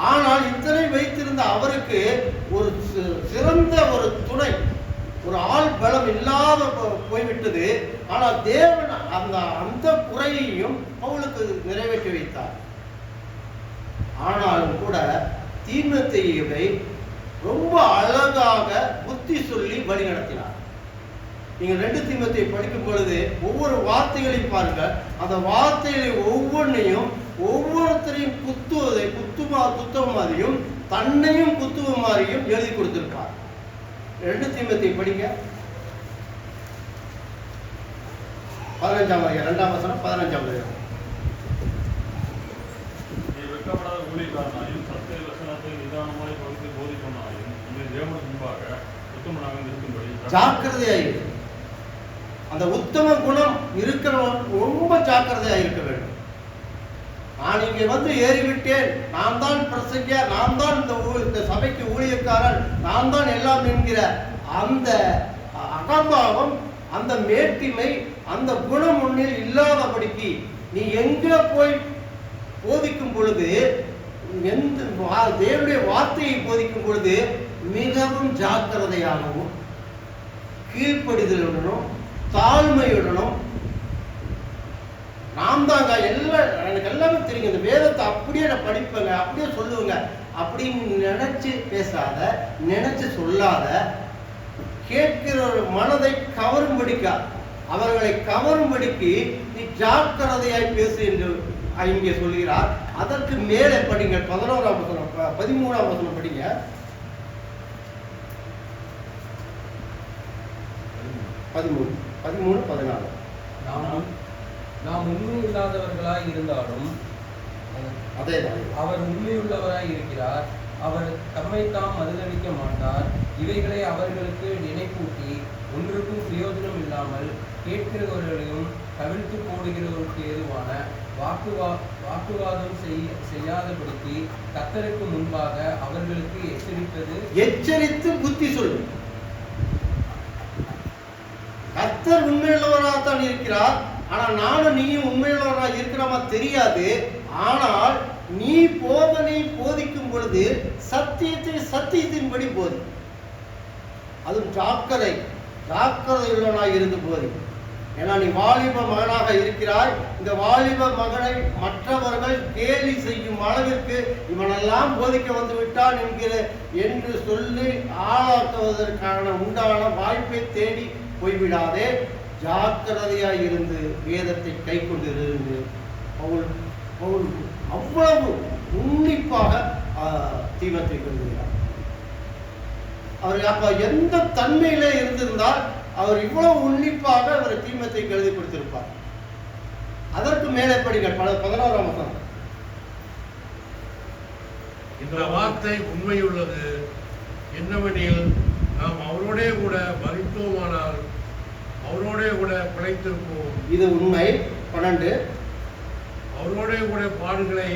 ஆனால் இத்தனை வைத்திருந்த அவருக்கு ஒரு சிறந்த ஒரு துணை, ஒரு ஆள் பலம் இல்லாத போய்விட்டது. ஆனால் தேவன் அந்த குறையையும் பவுலுக்கு நிறைவேற்றி வைத்தார். ஆனாலும் கூட தீமோத்தேயுவை ரொம்ப அழகாக புத்தி சொல்லி வழி நடத்தினார். நீங்க 2 தீமோத்தேயு படிக்கும் பொழுது ஒவ்வொரு வார்த்தைகளையும் பாருங்கள். அந்த வார்த்தைகளை ஒவ்வொன்றையும் ஒவ்வொருத்தரையும் குத்துவ மாதிரியும் தன்னையும் குத்துவ மாதிரியும் எழுதி கொடுத்திருப்பார். 2 தீமோத்தேயு படிங்க. 15ஆம் அதிகாரம் 2ஆம் வசனம் 15ஆம் அதிகாரம். வெட்கப்படாத ஊழியக்காரனாயும் சத்திய வசனத்தை நிதானமாய் பகுதி போதிப்பவனாயும் உன்னை தேவனுக்கு முன்பாக உத்தமனாக இருக்கும்படி ஜாக்கிரதையாயிரு. அந்த உத்தம குணம் இருக்கிறவன் ரொம்ப ஜாக்கிரதையா இருக்க வேண்டும். நான் இங்கே வந்து ஏறிவிட்டேன், நான் தான் பிரசங்கியார், நான் தான் இந்த சபைக்கு ஊழியக்காரன், நான் தான் எல்லாம் என்கிற அந்த அகம்பாவம், அந்த மேட்டிமை, அந்த குணம் உன்னில் இல்லாதபடிக்கு நீ எங்க போய் போதிக்கும் பொழுது, தேவனுடைய வார்த்தையை போதிக்கும் பொழுது மிகவும் ஜாக்கிரதையாகவும் கீழ்ப்படிதலுடனும் தாழ்மையுடனும், நாம் தாங்க எல்லாம் எனக்கு எல்லாமே தெரியும், இந்த வேதத்தை அப்படியே நான் படிப்பேங்க, அப்படியே சொல்லுவேங்க அப்படின்னு நினைச்சு பேசாத, நினைச்சு சொல்லாத, கேட்கிற மனதை கவரும்படிக்கா அவர்களை கவரும்படிக்கு நீ ஜாக்கிரதையாய் பேசு என்று இங்கே சொல்கிறார். அதற்கு மேலே படிங்க. 11ஆம் வசனம் 13ஆம் வசனம் படிங்க. 13 14. நாம் உண்மை இல்லாதவர்களாய் இருந்தாலும் அவர் உண்மையுள்ளவராய் இருக்கிறார். அவர் தம்மைத்தாம் மறுதளிக்க மாட்டார். இவைகளை அவர்களுக்கு நினைப்பூட்டி ஒன்றுக்கும் பிரயோஜனம் இல்லாமல் கேட்கிறவர்களையும் கவிழ்த்து போடுகிறவர்களுக்கு ஏதுவான வாக்குவாதம் செய்யாதபடிக்கு கர்த்தருக்கு முன்பாக அவர்களுக்கு எச்சரித்து புத்தி சொல்லு. கர்த்தர் உண்மையுள்ளவராகத்தான் இருக்கிறார். ஆனா நானும் நீயும் உண்மையுள்ளவராக இருக்கிறோமா தெரியாது. ஆனால் நீ போதனை போதிக்கும் பொழுது சத்தியத்தின்படி போதி. அதுவும் ஜாக்கிரதையுள்ளவனாய் இருந்து போதி. ஏன்னா நீ வாலிப மகனாக இருக்கிறாய். இந்த வாலிப மகனை மற்றவர்கள் கேலி செய்யும் அளவிற்கு இவனெல்லாம் போதிக்க வந்து விட்டான் என்று சொல்லி ஆளாக்குவதற்கான உண்டான வாய்ப்பை தேடி போய்விடாதே. ஜாக்கிரதையாய் இருந்து வேதத்தை கை கொண்டிருந்து பவுல் அவ்வளவு உன்னிப்பாக தீமத்தை கொள்கிறார். அவர் அப்ப எந்த தன்மையிலே இருந்திருந்தால் அவர் இவ்வளவு உன்னிப்பாக அவர் தீமத்தை எழுதி கொடுத்திருப்பார். அதற்கு மேலே படிங்கள் 11ஆம் வசனம். இந்த வார்த்தை உண்மையுள்ளது என்னவெனில், நாம் அவரோடே கூட மரித்தோமானால் அவரோடே கூட பிழைத்திருப்போம். இது உண்மை. 12. அவரோடே கூட பாடுகளை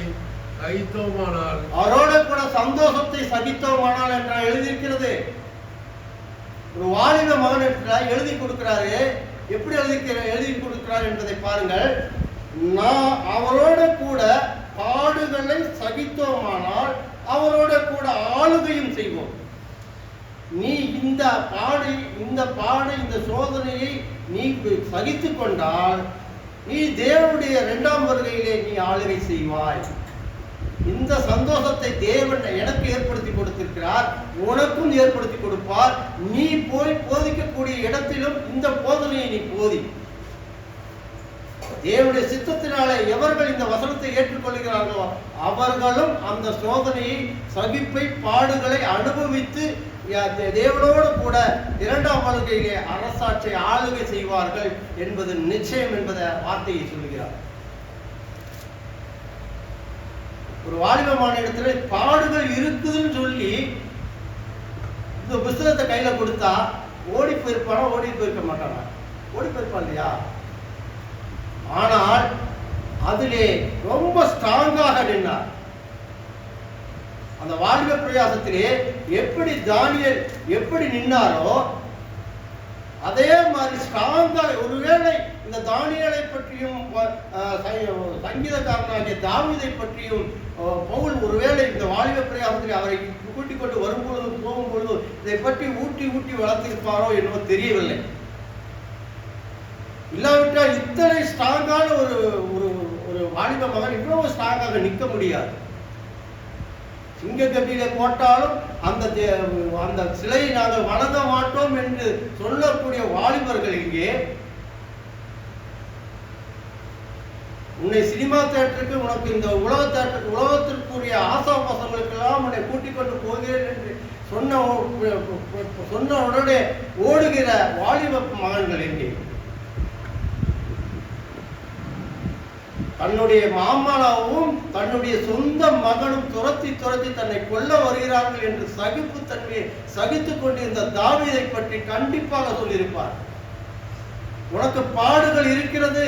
சகித்தோமானால் அவரோட கூட சந்தோஷத்தை சகித்தோமானால் என்று எழுதியிருக்கிறது. ஒரு வாலிப மகன் எழுதி கொடுக்கிறாரு. எப்படி எழுதி கொடுக்கிறார் என்பதை பாருங்கள். நான் அவரோட கூட பாடுகளை சகித்தோமானால் அவரோட கூட ஆளுகையும் செய்வோம். நீ இந்த சோதனையை நீ சகித்து கொண்டால் நீ தேவனுடைய 2ஆம் வருகையிலே நீ ஆளுகை செய்வாய். இந்த சந்தோஷத்தை தேவன் எனக்கு ஏற்படுத்தி கொடுத்திருக்கிறார், உனக்கும் ஏற்படுத்தி கொடுப்பார். நீ போய் போதிக்கக்கூடிய இடத்திலும் இந்த போதனையை நீ போதி. தேவனுடைய சித்தத்தினாலே எவர்கள் இந்த வசனத்தை ஏற்றுக்கொள்கிறார்களோ அவர்களும் அந்த சோதனையை, சகிப்பை, பாடுகளை அனுபவித்து தேவனோடு கூட 2ஆம் வருகையிலே அரசாட்சி ஆளுகை செய்வார்கள் என்பது நிச்சயம் என்பதை வார்த்தையை சொல்லுகிறார். ஒரு வாலிபமான இடத்துல பாடுகள் இருக்குதுன்னு சொல்லி இந்த புத்தகத்தை கையில கொடுத்தா ஓடி போயிருப்பானா? ஓடி போயிருக்க மாட்டானா? ஓடி போயிருப்பான் இல்லையா? ஆனால் அதிலே ரொம்ப ஸ்ட்ராங்காக நின்றார். அந்த வாலிப பிரயாசத்திலே எப்படி தானியேல் எப்படி நின்னாரோ அதே மாதிரி ஸ்ட்ராங்கா. ஒருவேளை இந்த தானியேலை பற்றியும் சங்கீதக்காரனாகிய தாவீதை பற்றியும் பவுல் ஒருவேளை இந்த வாலிப பிரயாசத்தில் அவரை கூட்டிக் கொண்டு வரும்பொழுதும் போகும்பொழுதும் இதை பற்றி ஊட்டி வளர்த்திருப்பாரோ என்னவோ தெரியவில்லை. இல்லாவிட்டால் இத்தனை ஸ்ட்ராங்கான ஒரு வாலிப மகன் இவ்வளவு ஸ்ட்ராங்காக நிற்க முடியாது. சிங்க கபியில போட்டாலும் அந்த சிலையை நாங்கள் வணங்க மாட்டோம் என்று சொல்லக்கூடிய வாலிபர்கள் இங்கே உன்னை சினிமா தியேட்டருக்கு, உனக்கு இந்த உலகத்திற்குரிய ஆசாபாசங்களுக்கெல்லாம் உன்னை கூட்டிக் கொண்டு போகிறேன் என்று சொன்ன உடனே ஓடுகிற வாலிப மகன்கள் எங்கே? தன்னுடைய மாமனாவும் தன்னுடைய சொந்த மகனும் துரத்தி தன்னை கொல்ல வருகிறார்கள் என்று சகிப்பு தன்மையை சகித்துக் கொண்டிருந்த தாவீதை பற்றி கண்டிப்பாக சொல்லியிருப்பார். உனக்கு பாடுகள் இருக்கிறது.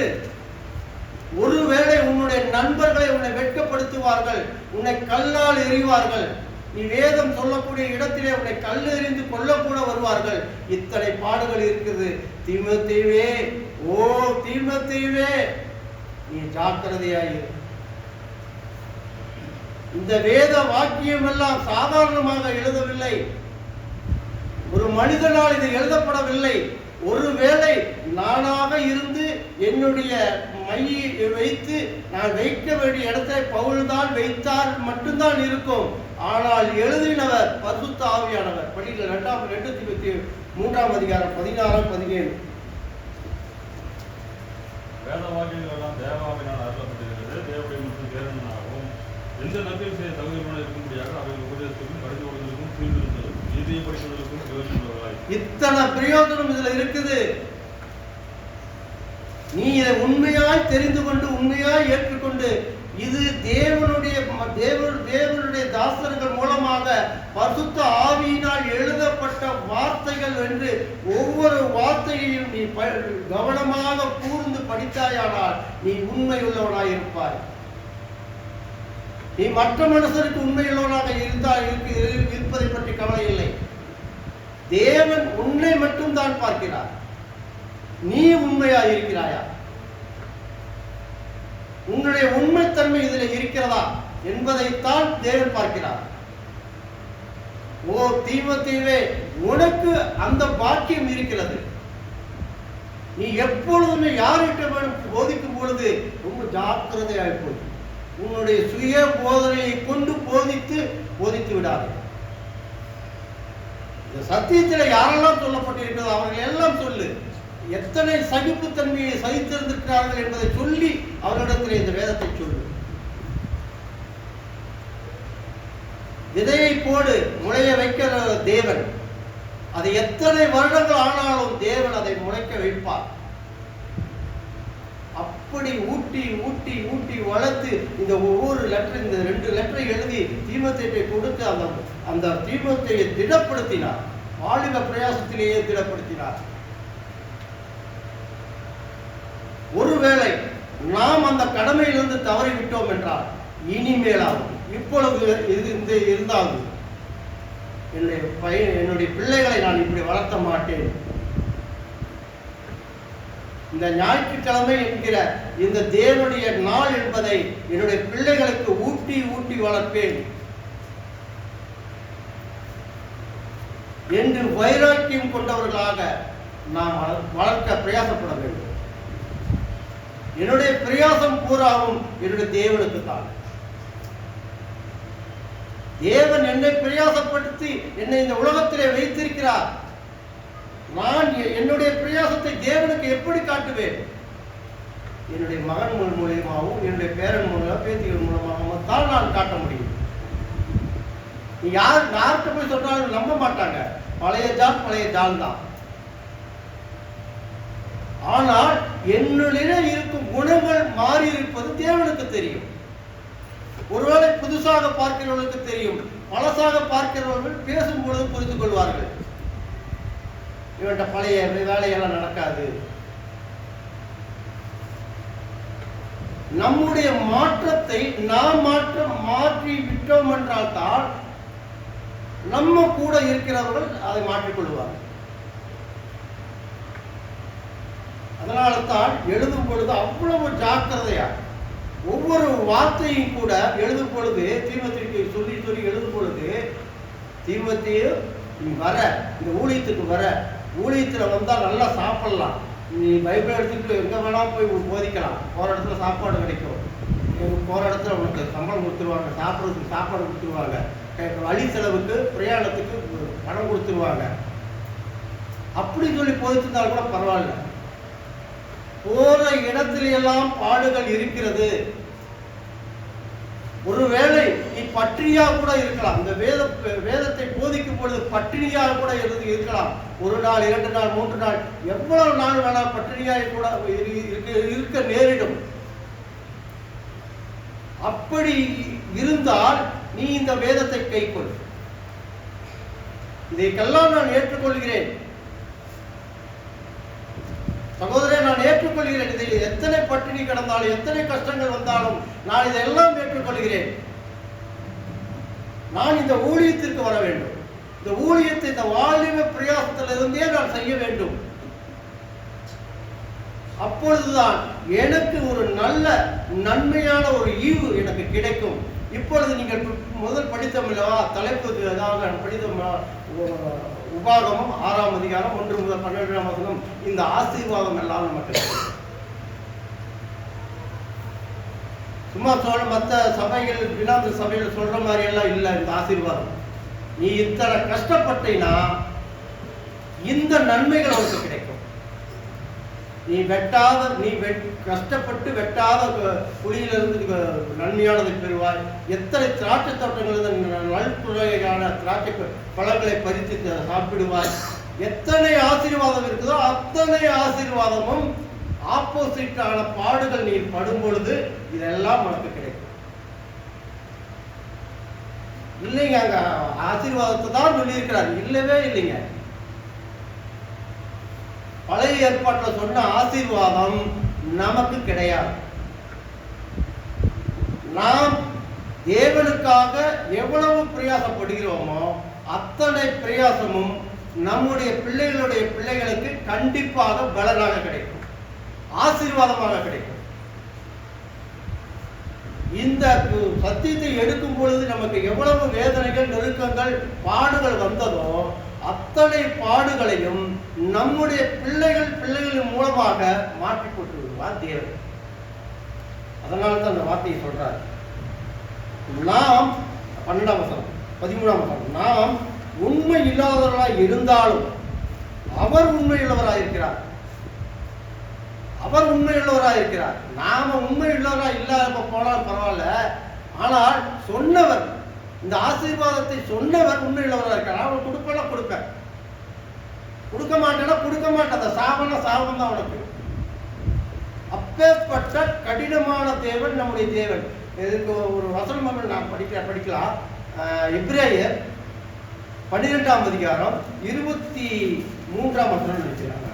ஒருவேளை உன்னுடைய நண்பர்களை உன்னை வெட்கப்படுத்துவார்கள், உன்னை கல்லால் எறிவார்கள். நீ வேதம் சொல்லக்கூடிய இடத்திலே உன்னை கல் எறிந்து கொல்லக்கூட வருவார்கள். இத்தனை பாடுகள் இருக்குது. தீமோத்தேயுவே, ஓ தீமோத்தேயுவே, நீ ஜாக்கிரதையாயிரு. இந்த வேத வாக்கியம் எல்லாம் சாதாரணமாக எழுதவில்லை. ஒரு மனிதனால் இது எழுதப்படவில்லை. ஒருவேளை நானாக இருந்து என்னுடைய மையை வைத்து நான் வைக்க வேண்டிய இடத்தை பவுல் தான் வைத்தார் மட்டும்தான் இருக்கும். ஆனால் எழுதினவர் பரிசுத்த ஆவியானவர். படிக்கல 2 தீமோத்தேயு 3ஆம் அதிகாரம் 16, 17. வேத வாக்கியங்கள் எல்லாம் தேவாவினால் அருளப்பட்டிருக்கிறது. தேவடைய மற்றும் தேவனாகவும் எந்த நம்பிக்கை செய்ய தகுதியுடன் இருக்கும்படியாக அவர்கள் உபதேசத்துக்கும் கடிந்து கொடுத்தலுக்கும் தீர்ந்தலும் நீதியை படிப்பதற்கும் பிரயோஜனமாய். இத்தனை பிரயோஜனம் இதுல இருக்குது. நீ இதை உண்மையாய் தெரிந்து கொண்டு உண்மையாய் ஏற்றுக்கொண்டு இது தேவனுடைய தாசர்கள் மூலமாக பரிசுத்த ஆவியினால் எழுதப்பட்ட வார்த்தைகள் என்று ஒவ்வொரு வார்த்தையையும் நீ கவனமாக கூர்ந்து படித்தாயானால் நீ உண்மையுள்ளவனாய் இருப்பாய். நீ மற்ற மனுஷருக்கு உண்மையுள்ளவனாக இருப்பதை பற்றி கவலை இல்லை. தேவன் உன்னை மட்டும்தான் பார்க்கிறார். நீ உண்மையாக இருக்கிறாயா? உன்னுடைய உண்மைத்தன்மை இதில் இருக்கிறதா என்பதைத்தான் தேவன் பார்க்கிறார். ஓ தீமோத்தேயுவே, உனக்கு அந்த பாக்கியம் இருக்கிறது. நீ எப்பொழுதுமே யார்கிட்ட போதிக்கும் பொழுது ரொம்ப ஜாக்கிரதையாக போய் உன்னுடைய சுய போதனையை கொண்டு போதித்து விடாது. இந்த சத்தியத்தில் யாரெல்லாம் சொல்லப்பட்டிருக்கிறது அவர்கள் எல்லாம் சொல்லு. எத்தனை சகிப்புத்தன்மையை சகித்திருந்திருக்கிறார்கள் என்பதை சொல்லி அவர்களிடத்தில் இந்த வேதத்தை சொல்லு. விதையை போடு, முளைய வைக்கிற தேவன். அது எத்தனை வருடங்கள் ஆனாலும் தேவன் அதை முளைக்க வைப்பார். அப்படி ஊட்டி ஊட்டி ஊட்டி வளர்த்து இந்த ஒவ்வொரு லெட்டர், இந்த 2 லெட்டரை எழுதி தீமோத்தேயுவை கொடுத்து அந்த தீமோத்தேயை திடப்படுத்தினார். வாலிப பிரயாசத்திலேயே திடப்படுத்தினார். ஒருவேளை நாம் அந்த கடமையிலிருந்து தவறிவிட்டோம் என்றால் இனிமேலாகும், இப்பொழுது இருந்தாலும் என்னுடைய பிள்ளைகளை நான் இப்படி வளர்த்த மாட்டேன். இந்த ஞாயிற்றுக்கிழமை என்கிற இந்த தேவனுடைய நாள் என்பதை என்னுடைய பிள்ளைகளுக்கு ஊட்டி ஊட்டி வளர்ப்பேன் என்று வைராக்கியம் கொண்டவர்களாக நாம் வளர்க்க பிரயாசப்பட வேண்டும். என்னுடைய பிரயாசம் பூராவும் என்னுடைய தேவனுக்கு தான். தேவன் என்னை பிரயாசப்படுத்தி என்னை இந்த உலகத்திலே வைத்திருக்கிறார். நான் என்னுடைய பிரயாசத்தை தேவனுக்கு எப்படி காட்டுவேன்? என்னுடைய மகன் மூலியமாகவும் என்னுடைய பேரன் மூலமாக பேத்திகள் மூலமாகவும் தான் நான் காட்ட முடியும். நீ யார்கிட்ட போய் சொன்னாலும் நம்ப மாட்டாங்க. பழைய ஜால் தான். ஆனால் என்னுடைய இருக்கும் குணங்கள் மாறி இருப்பது தேவனுக்கு தெரியும். ஒருவேளை புதுசாக பார்க்கிறவர்களுக்கு தெரியும், பழசாக பார்க்கிறவர்கள் பேசும் பொழுது புரிந்து கொள்வார்கள். இவன்ட பழைய வேலையெல்லாம் நடக்காது. நம்முடைய மாற்றத்தை நாம் மாற்றி விட்டோம் என்றால் தான் நம்ம கூட இருக்கிறவர்கள் அதை மாற்றிக்கொள்வார்கள். அதனால தான் எழுதும் பொழுது அவ்வளவு ஜாக்கிரதையா ஒவ்வொரு வார்த்தையும் கூட எழுதும் பொழுது தீமோத்தேயுக்கு சொல்லி சொல்லி எழுதும் பொழுது, தீமோத்தேயு நீ வர, இந்த ஊழியத்துக்கு வர, ஊழியத்துல வந்தா நல்லா சாப்பிடலாம், நீ பைபிள் எடுத்துட்டு எங்க வேணாலும் போய் போதிக்கலாம், போற இடத்துல சாப்பாடு கிடைக்கும், போற இடத்துல உனக்கு சம்பளம் கொடுத்துருவாங்க, சாப்பிட்றதுக்கு சாப்பாடு கொடுத்துருவாங்க, வழி செலவுக்கு பிரயாணத்துக்கு பணம் கொடுத்துருவாங்க. அப்படி சொல்லி போதிச்சிருந்தாலும் கூட பரவாயில்ல. போற இடத்துல எல்லாம் பாடுகள் இருக்கிறது. ஒருவேளை நீ பட்டினியா கூட இருக்கலாம். இந்த வேதத்தை போதிக்கும் பொழுது பட்டினியா கூட இருக்கலாம். 1 நாள், 2 நாள், 3 நாள், எவ்வளவு நாள் வேணால் பட்டினியாய் கூட இருக்க நேரிடும். அப்படி இருந்தால் நீ இந்த வேதத்தை கைக்கொள். இதைக்கெல்லாம் நான் ஏற்றுக்கொள்கிறேன் சகோதரே, நான் ஏற்றுக்கொள்கிறேன். இதை எத்தனை பட்டினி கிடந்தாலும் எத்தனை கஷ்டங்கள் வந்தாலும் நான் இதெல்லாம் ஏற்றுக்கொள்கிறேன். நான் இந்த ஊழியத்திற்கு வர வேண்டும். இந்த ஊழியத்தை இந்த வாலிப பிரயாசத்திலிருந்தே நான் செய்ய வேண்டும். அப்பொழுதுதான் எனக்கு ஒரு நல்ல நன்மையான ஒரு ஈவு எனக்கு கிடைக்கும். இப்பொழுது நீங்கள் முதல் படித்தமில்லவா தலைப்பு படித்த உபாகமம் 6ஆம் அதிகாரம் 1 முதல் 12ஆம் வசனம். இந்த ஆசீர்வாதம் எல்லாம் நமக்கு சும்மா மற்ற சபைகள் வினாந்து சபைகள் சொல்ற மாதிரி எல்லாம் இல்லை. இந்த ஆசீர்வாதம் நீ இத்தனை கஷ்டப்பட்டீன்னா இந்த நன்மைகள் உனக்கு கிடைக்கும். நீ கஷ்டப்பட்டு வெட்டாத குழியிலிருந்து நன்மையானதை பெறுவாய். எத்தனை திராட்சை தோட்டங்கள் நல்புறையான திராட்சை பழங்களை பறித்து சாப்பிடுவாய். எத்தனை ஆசீர்வாதம் இருக்குதோ அத்தனை ஆசீர்வாதமும் ஆப்போசிட்டான பாடுகள் நீ படும் பொழுது இதெல்லாம் உனக்கு கிடைக்கும். இல்லைங்க, அங்க ஆசீர்வாதத்தை தான் சொல்லியிருக்கிறார், இல்லவே இல்லைங்க. பழைய ஏற்பாட்டில் சொன்ன ஆசீர்வாதம் நமக்கு கிடையாது. நாம் தேவனுக்காக எவ்வளவு பிரயாசப்படுகிறோமோ அத்தனை பிரயாசமும் நம்முடைய பிள்ளைகளுடைய பிள்ளைகளுக்கு கண்டிப்பாக பலனாக கிடைக்கும், ஆசீர்வாதமாக கிடைக்கும். இந்த சத்தியத்தை எடுக்கும் பொழுது நமக்கு எவ்வளவு வேதனைகள், நெருக்கங்கள், பாடுகள் வந்ததோ அத்தனை பாடுகளையும் நம்முடைய பிள்ளைகளின் மூலமாக மாற்றி போட்டு விடுவார் தேவன். அதனால தான் அந்த வார்த்தையை சொல்றார். நாம் 12ஆம் வசனம் 13ஆம் வசனம், நாம் உண்மை இல்லாதவர்களாய் இருந்தாலும் அவர் உண்மையுள்ளவராக இருக்கிறார். அவர் உண்மையுள்ளவராக இருக்கிறார். நாம உண்மை உள்ளவராக இல்லாத போனாலும் பரவாயில்ல, ஆனால் சொன்னவர், இந்த ஆசீர்வாதத்தை சொன்னவர் உண்மையுள்ளவராக இருக்கார். அவன் கொடுப்பேன் கொடுப்பேன், கொடுக்க மாட்டேன்னா கொடுக்க மாட்டேன், அந்த சாபம்னா சாபம் தான் அவனுக்கு. அப்பேற்பட்ட கடினமான தேவன் நம்முடைய தேவன். இதுக்கு ஒரு வசனம் நான் படிக்கலாம். எபிரேயர் 12ஆம் அதிகாரம் 23ஆம் வசனம் நினைக்கிறாங்க.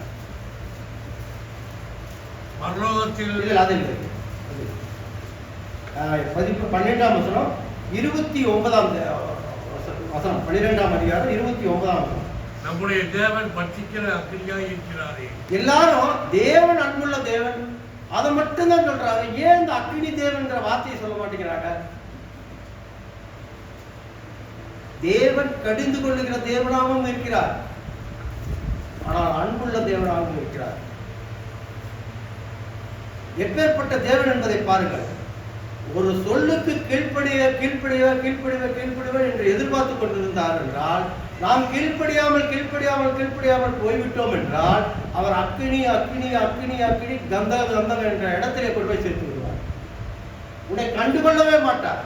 பரலோகத்தில் 12ஆம் வசனம் 29ஆம் வசனம், 12ஆம் அதிகாரம் 29ஆம் வசனம். நம்முடைய தேவன் பட்சிக்கிற அக்கினியாய் இருக்கிறாரே. எல்லாரும் தேவன் அன்புள்ள தேவன் அதை மட்டும்தான் சொல்றாங்க. ஏன் இந்த அக்னி தேவன்கிற வார்த்தையை சொல்ல மாட்டேங்கிறாங்க? தேவன் கடிந்து கொள்ளுகிற தேவனாகவும் இருக்கிறார், ஆனால் அன்புள்ள தேவனாகவும் இருக்கிறார். எப்பேற்பட்ட தேவன் என்பதை பாருங்கள். ஒரு சொல்லுக்கு கீழ்ப்படிவர் என்று எதிர்பார்த்து கொண்டிருந்தார் என்றால், நாம் கீழ்ப்படியாமல் போய்விட்டோம் என்றால் அவர் அக்கினி கந்தம் என்ற இடத்திலே கொண்டு போய் சேர்த்து விடுவார். உன்னை கண்டுகொள்ளவே மாட்டார்.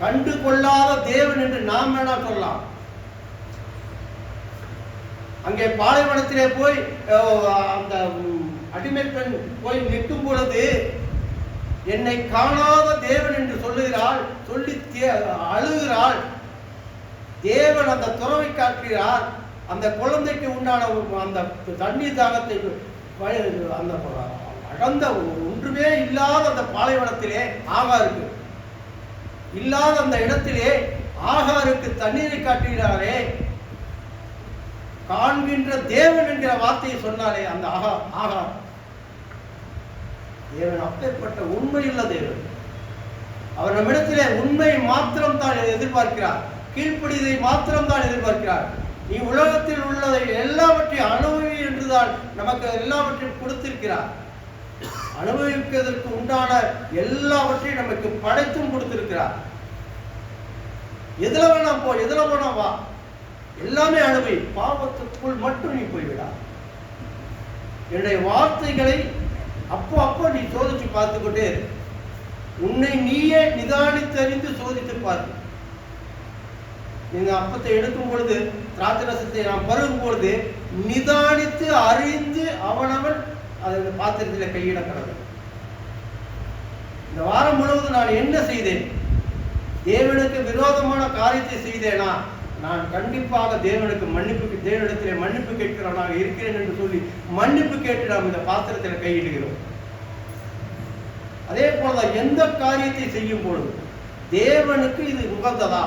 கண்டு கொள்ளாத தேவன் என்று நாம் வேணா சொல்லலாம். அங்கே பாலைவனத்திலே போய் அந்த அடிமை பெண் போய் நிற்கும் பொழுது என்னை காணாத தேவன் என்று சொல்லுகிறாள், சொல்லி அழுகிறாள். தேவன் அந்த துறவை காட்டுகிறார். அந்த குழந்தைக்கு உண்டான அந்த தண்ணீர் தாகத்தை அந்த அடர்ந்த ஒன்றுமே இல்லாத அந்த பாலைவனத்திலே ஆகாருக்கு இல்லாத அந்த இடத்திலே ஆகாருக்கு தண்ணீரை காட்டுகிறாரே, காண்கின்ற தேவன் என்கிற வார்த்தையை சொன்னாலே அந்த ஆகார் தேவன் அப்பேற்பட்ட உண்மையுள்ள தேவன். அவர் நம்மிடத்திலே உண்மை மாத்திரம் தான் எதிர்பார்க்கிறார், கீழ்ப்படியதை மாத்திரம் தான் எதிர்பார்க்கிறார். நீ உலகத்தில் உள்ளதை எல்லாவற்றையும் அனுபவி என்றுதான் நமக்கு எல்லாவற்றையும் கொடுத்திருக்கிறார். அனுபவிப்பதற்கு உண்டான எல்லாவற்றையும் நமக்கு படைத்தும் கொடுத்திருக்கிறார். எதுல வேணா போ, எதுல வேணா வா, எல்லாமே அனுபவி. பாவத்துக்குள் மட்டும் நீ போய்விடா. என்னுடைய வார்த்தைகளை அப்போ நீ சோதிச்சு பார்த்துக்கிட்டே இரு. உன்னை நீயே நிதானித்தறிந்து சோதித்து பார்த்து. நீங்க அப்பத்தை எடுக்கும் பொழுது, திராட்சை ரசத்தை நாம் பருகும் பொழுது நிதானித்து அறிந்து அவனவன் அதை பாத்திரத்தில் கையிட கடவுள். இந்த வாரம் முழுவதும் நான் என்ன செய்தேன்? தேவனுக்கு விரோதமான காரியத்தை செய்தேனா? நான் கண்டிப்பாக தேவனிடத்திலே மன்னிப்பு கேட்கிறவனாக இருக்கிறேன் என்று சொல்லி மன்னிப்பு கேட்டு நாம் இந்த பாத்திரத்தில் கையிடுகிறோம். அதே போலதான் எந்த காரியத்தை செய்யும் பொழுது தேவனுக்கு இது உகந்ததா,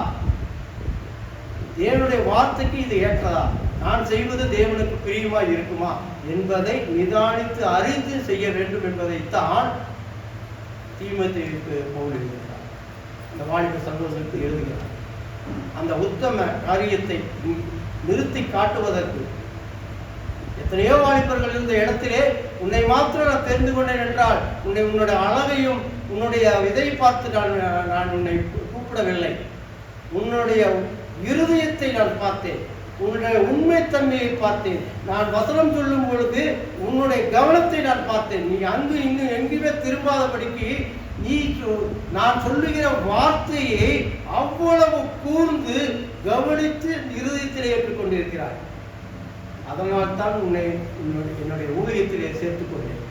தேவனுடைய வார்த்தைக்கு இது ஏற்றதா, நான் செய்வது தேவனுக்கு பிரியமாய் இருக்குமா என்பதை நிதானித்து அறிந்து செய்ய வேண்டும் என்பதைத்தான் தீமோத்தேயுவுக்கு பவுல் எழுதுகிறார். அந்த வாலிப சகோதரருக்கு எழுதுகிறார். அந்த உத்தம காரியத்தை நிறுத்தி காட்டுவதற்கு எத்தனையோ வாலிபர்கள் இருந்த இடத்திலே உன்னை மாத்திரம் நான் தெரிந்து கொண்டேன் என்றால், உன்னுடைய அழகையும் உன்னுடைய இதை பார்த்து நான் உன்னை கூப்பிடவில்லை. உன்னுடைய இருதயத்தை நான் பார்த்தேன், உன்னுடைய உண்மைத்தன்மையை பார்த்தேன். நான் வசனம் சொல்லும் பொழுது உன்னுடைய கவனத்தை நான் பார்த்தேன். நீ அங்கு இங்கு எங்குமே திரும்பாதபடிக்கு நீ நான் சொல்லுகிற வார்த்தையை அவ்வளவு கூர்ந்து கவனித்து இருதயத்திலே ஏற்றுக்கொண்டிருக்கிறாய். அதனால் தான் உன்னை என்னுடைய ஊழியத்திலே சேர்த்துக் கொண்டேன்.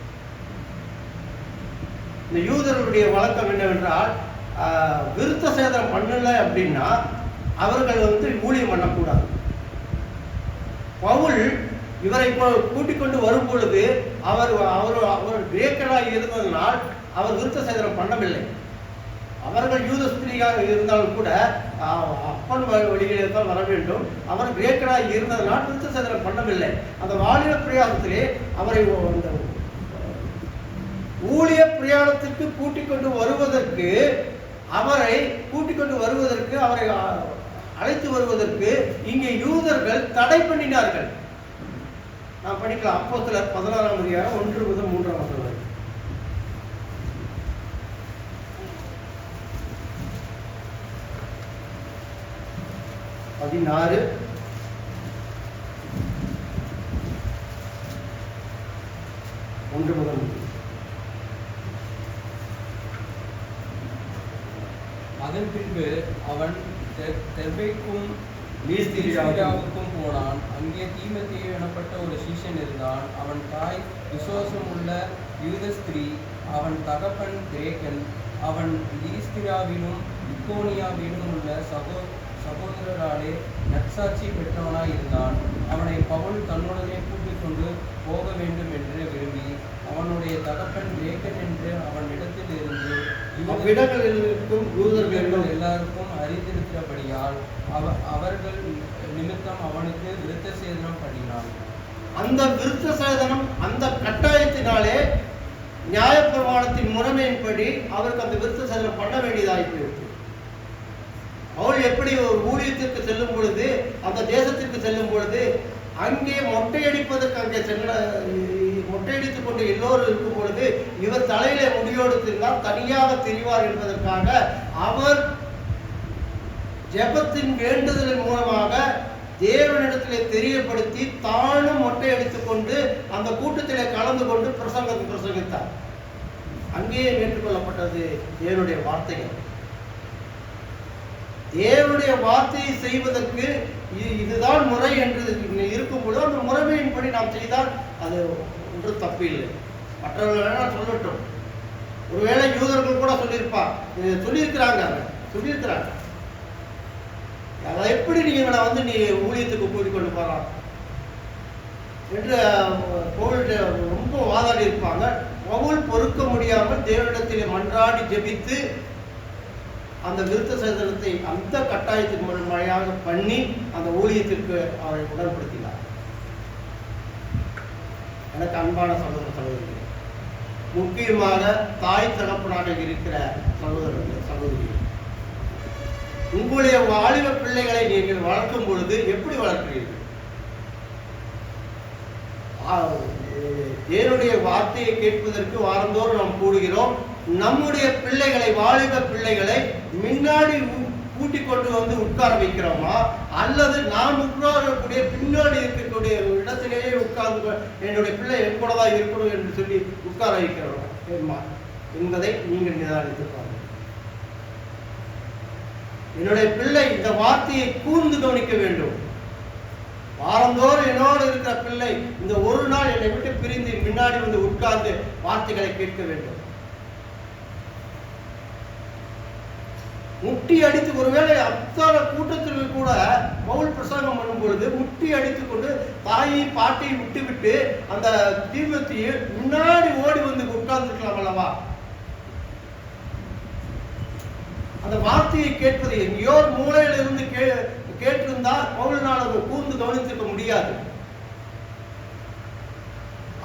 இந்த யூதர்களுடைய வழக்கம் என்னவென்றால், விருத்த சேதனம் பண்ணல அப்படின்னா அவர்கள் ஊழியம் பண்ணக்கூடாது. பவுல் இவரை கூட்டிக் கொண்டு வரும் பொழுது அவர் கிரேக்கராக இருந்ததனால் அவர் விருத்த சேதனம் பண்ணவில்லை. அவர்கள் யூத ஸ்திரீயாக இருந்தாலும் கூட அப்பன் வழியிலே தான் வர வேண்டும். அவர் கிரேக்கராக இருந்ததனால் விருத்த சேதனம் பண்ணவில்லை. அந்த வாலிப பிரயாசத்திலே அவரை ஊழிய பிரயாணத்திற்கு கூட்டிக் கொண்டு வருவதற்கு அவரை அழைத்து வருவதற்கு இங்கே யூதர்கள் தடை பண்ணினார்கள். நாம் படிக்கலாம் அப்போஸ்தலர் 16ஆம் அதிகாரம் 1 முதல் 3ஆம் வசனம் வரை. அதன் பின்பு அவன் தெர்பைக்கும் லீஸ்திரியாவுக்கும் போனான். அங்கே தீமோத்தேயு எனப்பட்ட ஒரு சீஷன் இருந்தான். அவன் தாய் விசுவாசம் உள்ள யூத ஸ்திரீ, அவன் தகப்பன் கிரேக்கன். அவன் லீஸ்திரியாவிலும் இக்கோனியாவிலும் உள்ள சகோதரராலே நற்சாட்சி பெற்றவனாய் இருந்தான். அவனை பவுல் தன்னுடனே கூட்டிக் கொண்டு போக வேண்டும் என்று விரும்பி, அவனுடைய தகப்பன் கிரேக்கன் என்று அவனிடத்தில் இருந்து யூதர்கள் எல்லாருக்கும் அறிந்திருக்கிறபடியால் அவர்கள் நிமித்தம் அவனுக்கு விருத்த சேதனம் பண்ணினான். அந்த விருத்த சேதனம் அந்த கட்டாயத்தினாலே நியாயப்பிரமாணத்தின் முறைமையின்படி அவருக்கு அந்த விருத்த சேதனம் பண்ண வேண்டியதாகி போயிடுச்சு. அவள் எப்படி ஒரு ஊழியத்திற்கு செல்லும் பொழுது, அந்த தேசத்திற்கு செல்லும் பொழுது, அங்கே மொட்டையடிப்பதற்கு அங்கே மொட்டையடித்துக் கொண்டு எல்லோரும் இருக்கும் பொழுது இவர் தலையில முடியோடு இருந்தால் தனியாக தெரிவார் என்பதற்காக அவர் ஜெபத்தின் வேண்டுதலின் மூலமாக தேவனிடத்திலே தெரியப்படுத்தி தானும் மொட்டையடித்துக் கொண்டு அந்த கூட்டத்திலே கலந்து கொண்டு பிரசங்கித்தார். அங்கேயே ஏற்றுக்கொள்ளப்பட்டது தேவனுடைய வார்த்தைகள். தேவனுடைய வார்த்தையை செய்வதற்கு இதுதான் முறை என்று இருக்கும் பொழுது அந்த முறைமையின்படி நாம் செய்தால் அது ஒன்று தப்பு இல்லை. மற்றவர்கள் வேணா சொல்லட்டும், ஒருவேளை யூதர்கள் கூட சொல்லியிருக்கிறாங்க. அதை எப்படி நீங்க நீ ஊழியத்துக்கு கூட்டிக் கொண்டு போறான் என்று பவுல் ரொம்ப வாதாடி இருப்பாங்க. பவுல் பொறுக்க முடியாமல் தேவனிடத்திலே மன்றாடி ஜெபித்து அந்த விருத்த சேதனத்தை அந்த கட்டாயத்தின் முறையாக பண்ணி அந்த ஊழியத்திற்கு அவரை உடன்படுத்தினார். எனக்கு அன்பான சகோதரர்களே, முக்கியமாக தாய் தகப்பனாக இருக்கிற சகோதரிகள், உங்களுடைய வாலிப பிள்ளைகளை நீங்கள் வளர்க்கும் பொழுது எப்படி வளர்க்கிறீர்கள்? தேவனுடைய வார்த்தையை கேட்பதற்கு வாரந்தோறும் நாம் கூடுகிறோம். நம்முடைய பிள்ளைகளை, வாலிப பிள்ளைகளை முன்னாடி கூட்டிக் கொண்டு வந்து உட்கார வைக்கிறோமா, அல்லது நாம் உட்காரக்கூடிய பின்னாடி இருக்கக்கூடிய இடத்திலேயே உட்கார்ந்து என்னுடைய பிள்ளை என் கூட தான் இருக்கணும் என்று சொல்லி உட்கார வைக்கிறோமா என்பதை நீங்கள் நிதானித்து பாருங்கள். என்னுடைய பிள்ளை இந்த வார்த்தையை கூர்ந்து கவனிக்க வேண்டும். வாரந்தோறும் என்னோடு இருக்கிற பிள்ளை இந்த ஒரு நாள் என்னை விட்டு பிரிந்து முன்னாடி வந்து உட்கார்ந்து வார்த்தைகளை கேட்க வேண்டும். முட்டி அடித்து, ஒருவேளை அத்தனை கூட்டத்திற்கு கூட பவுல் பிரசங்கம் பண்ணும் பொழுது முட்டி அடித்துக் கொண்டு தாயை பாட்டையை விட்டு அந்த தீபத்தையை முன்னாடி ஓடி வந்து உட்கார்ந்துருக்கலாம் அல்லவா? அந்த வார்த்தையை கேட்பது எங்கேயோ மூலையில இருந்து கேட்டிருந்தால் பவுலினால் அதை கூர்ந்து கவனித்திருக்க முடியாது.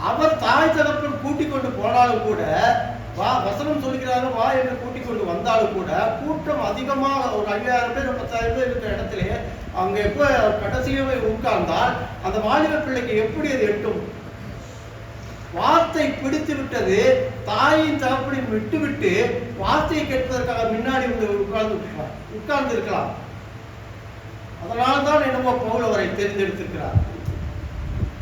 அவர் தாய் தகப்பன் கூட்டிக் கொண்டு போனாலும் கூட, வசனம் சொல்கிறாரு வா என்று கூட்டிக் கொண்டு வந்தாலும் கூட, கூட்டம் அதிகமாக ஒரு 5000 பேர் 10,000 பேர் இருக்கிற இடத்திலே அங்க எப்ப கடைசியவை உட்கார்ந்தால் அந்த வாலிப பிள்ளைக்கு எப்படி அது எட்டும்? வார்த்தை பிடித்து விட்டது. தாயின் தகப்பனையும் விட்டு வார்த்தையை கேட்பதற்காக முன்னாடி உட்கார்ந்து இருக்கலாம். அதனால்தான் என்னமோ பவுல் அவரை தேர்ந்தெடுத்திருக்கிறார்.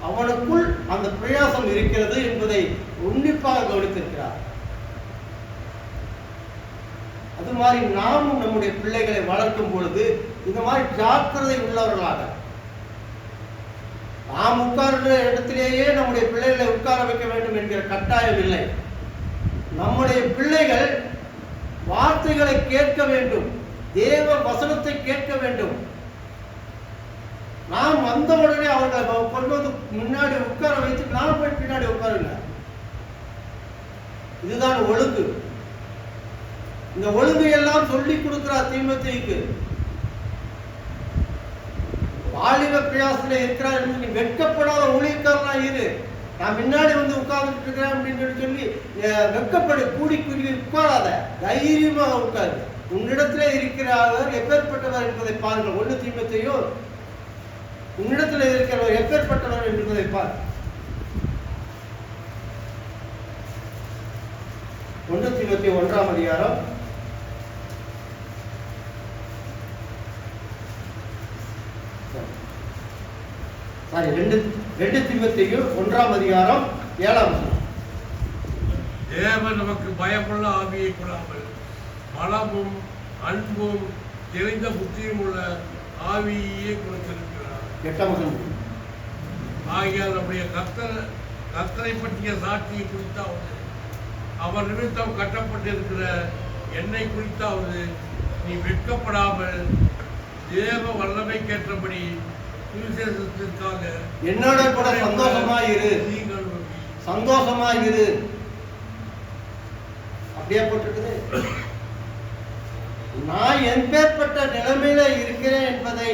அவனுக்குள் அந்த பிரயாசம் இருக்கிறது என்பதை உன்னிப்பாக கவனித்திருக்கிறார். அது மாதிரி நாமும் நம்முடைய பிள்ளைகளை வளர்க்கும் பொழுது இந்த மாதிரி ஜாக்கிரதை உள்ளவர்களாக, நாம் உட்கார்ந்த இடத்திலேயே நம்முடைய பிள்ளைகளை உட்கார வைக்க வேண்டும் என்கிற கட்டாயம் இல்லை. நம்முடைய பிள்ளைகள் வார்த்தைகளை கேட்க வேண்டும், தேவ வசனத்தை கேட்க வேண்டும். நாம் வந்த உடனே அவர்களை கொண்டு வந்து முன்னாடி உட்கார வைத்து நாம் போய் பின்னாடி உட்காருங்க. இதுதான் ஒழுங்கு. இந்த ஒழுங்கு எல்லாம் சொல்லிக் கொடுக்கிறார் தீமோத்தேயுக்கு. வாலிப பிரயாசத்தில் இருக்கிறார் என்று நீ வெட்கப்படாத ஊழியக்காரனா இரு. நான் முன்னாடி வந்து உட்கார்ந்துட்டு இருக்கிறேன் அப்படின்னு சொல்லி வெக்கப்படு கூடி குறுகி உட்காராத, தைரியமாக உட்காரு. உன்னிடத்துல இருக்கிறவர் எப்பேற்பட்டவர் என்பதை பாருங்கள். 1 தீமோத்தேயு உன்னிடத்துல இருக்கிறவர் எப்பேற்பட்டவர் என்பதை பார். 1 தீமோத்தேயு 1ஆம் அதிகாரம் 2 தீமோத்தேயு 1ஆம் அதிகாரம் 7ஆம் வசனம். தேவன் நமக்கு பயமுள்ள ஆவியை கொடாமல் பலமும் அன்பும் தெரிந்த புத்தியும் உள்ள ஆவியே கொடுத்திருக்கிறார். 8ஆம் வசனம். ஆகியால் நம்முடைய கர்த்தரை பற்றிய சாட்சியை குறித்தாவது அவர் நிமித்தம் கட்டப்பட்டிருக்கிற என்னை குறித்தாவது நீ வெட்கப்படாமல் தேவ வல்லமைக்கேற்றபடி சுவிசேஷத்திற்காக என்னோட கூட சந்தோஷமாயிரு, சந்தோஷமாயிரு. அப்படியே போட்டிருக்குது. நான் எப்பேற்பட்ட நிலைமையில இருக்கிறேன் என்பதை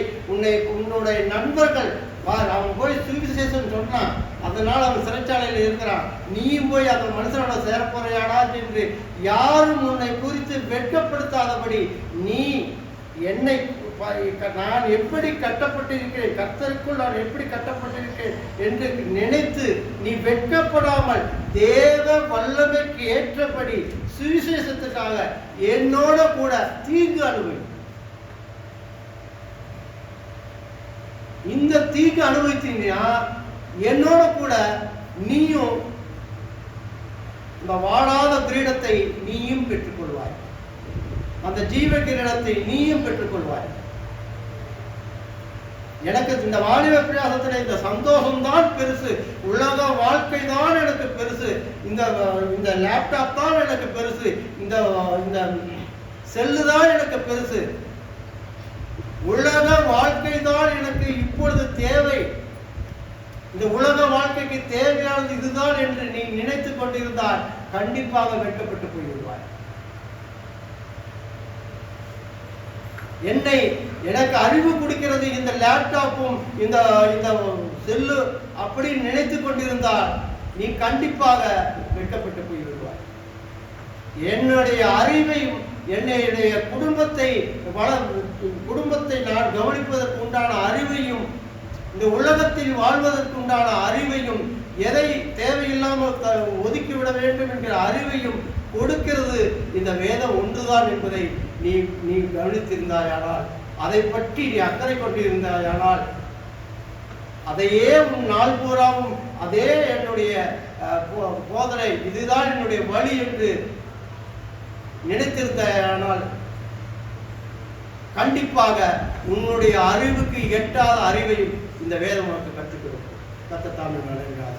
உன்னுடைய நண்பர்கள் பார். அவன் போய் சுவிசேஷம் சொன்னான், அதனால அவன் சிறைச்சாலையில் இருக்கிறான். நீயும் போய் அந்த மனுஷனோட சேர போறையாடா என்று யாரும் உன்னை குறித்து வெட்கப்படுத்தாதபடி நீ என்னை நான் எப்படி கட்டப்பட்டிருக்கிறேன், கர்த்தருக்குள் நான் எப்படி கட்டப்பட்டிருக்கிறேன் என்று நினைத்து நீ வெட்கப்படாமல் தேவ வல்லமைக்கு ஏற்றபடி சுவிசேஷத்துக்காக என்னோட கூட தீங்கு அனுபவி. இந்த தீங்கு அனுபவித்தீங்கன்னா என்னோட கூட நீயும் இந்த வாழாத கிரீடத்தை நீயும் பெற்றுக்கொள்வாய், அந்த ஜீவ கிரீடத்தை நீயும் பெற்றுக்கொள்வாய். எனக்கு இந்த வாலிப பிரயாசத்துல இந்த சந்தோஷம்தான் பெருசு, உலக வாழ்க்கை தான் எனக்கு பெருசு, இந்த லேப்டாப் தான் எனக்கு பெருசு, இந்த செல்லு தான் எனக்கு பெருசு, உலக வாழ்க்கை தான் எனக்கு இப்பொழுது தேவை, இந்த உலக வாழ்க்கைக்கு தேவையானது இதுதான் என்று நீ நினைத்துக் கொண்டிருந்தால் கண்டிப்பாக வெட்கப்பட்டு போய்விடுவாய். எனக்கு அறிவு கொடுக்கிறது இந்த லேப்டாப்பும் இந்த செல்லு அப்படி நினைத்து கொண்டிருந்தால் நீ கண்டிப்பாக வெட்கப்பட்டு போய்விடுவாய். என்னுடைய அறிவையும் என்னுடைய குடும்பத்தை நான் கவனிப்பதற்கு உண்டான அறிவையும் இந்த உலகத்தில் வாழ்வதற்கு உண்டான அறிவையும் எதை தேவையில்லாமல் ஒதுக்கிவிட வேண்டும் என்கிற அறிவையும் கொடுக்கிறது இந்த வேதம் ஒன்றுதான் என்பதை நீ கவனித்திருந்தாயானால், அதை பற்றி நீ அக்கறை கொண்டிருந்தாயானால், அதையே உன் நாள் பூராவும் அதே என்னுடைய போதனை, இதுதான் என்னுடைய வழி என்று நினைத்திருந்தாயானால் கண்டிப்பாக உன்னுடைய அறிவுக்கு எட்டாத அறிவையும் இந்த வேதம் உனக்கு கற்றுக் கொடுக்கும். கர்த்தர் தாமே நன்றாக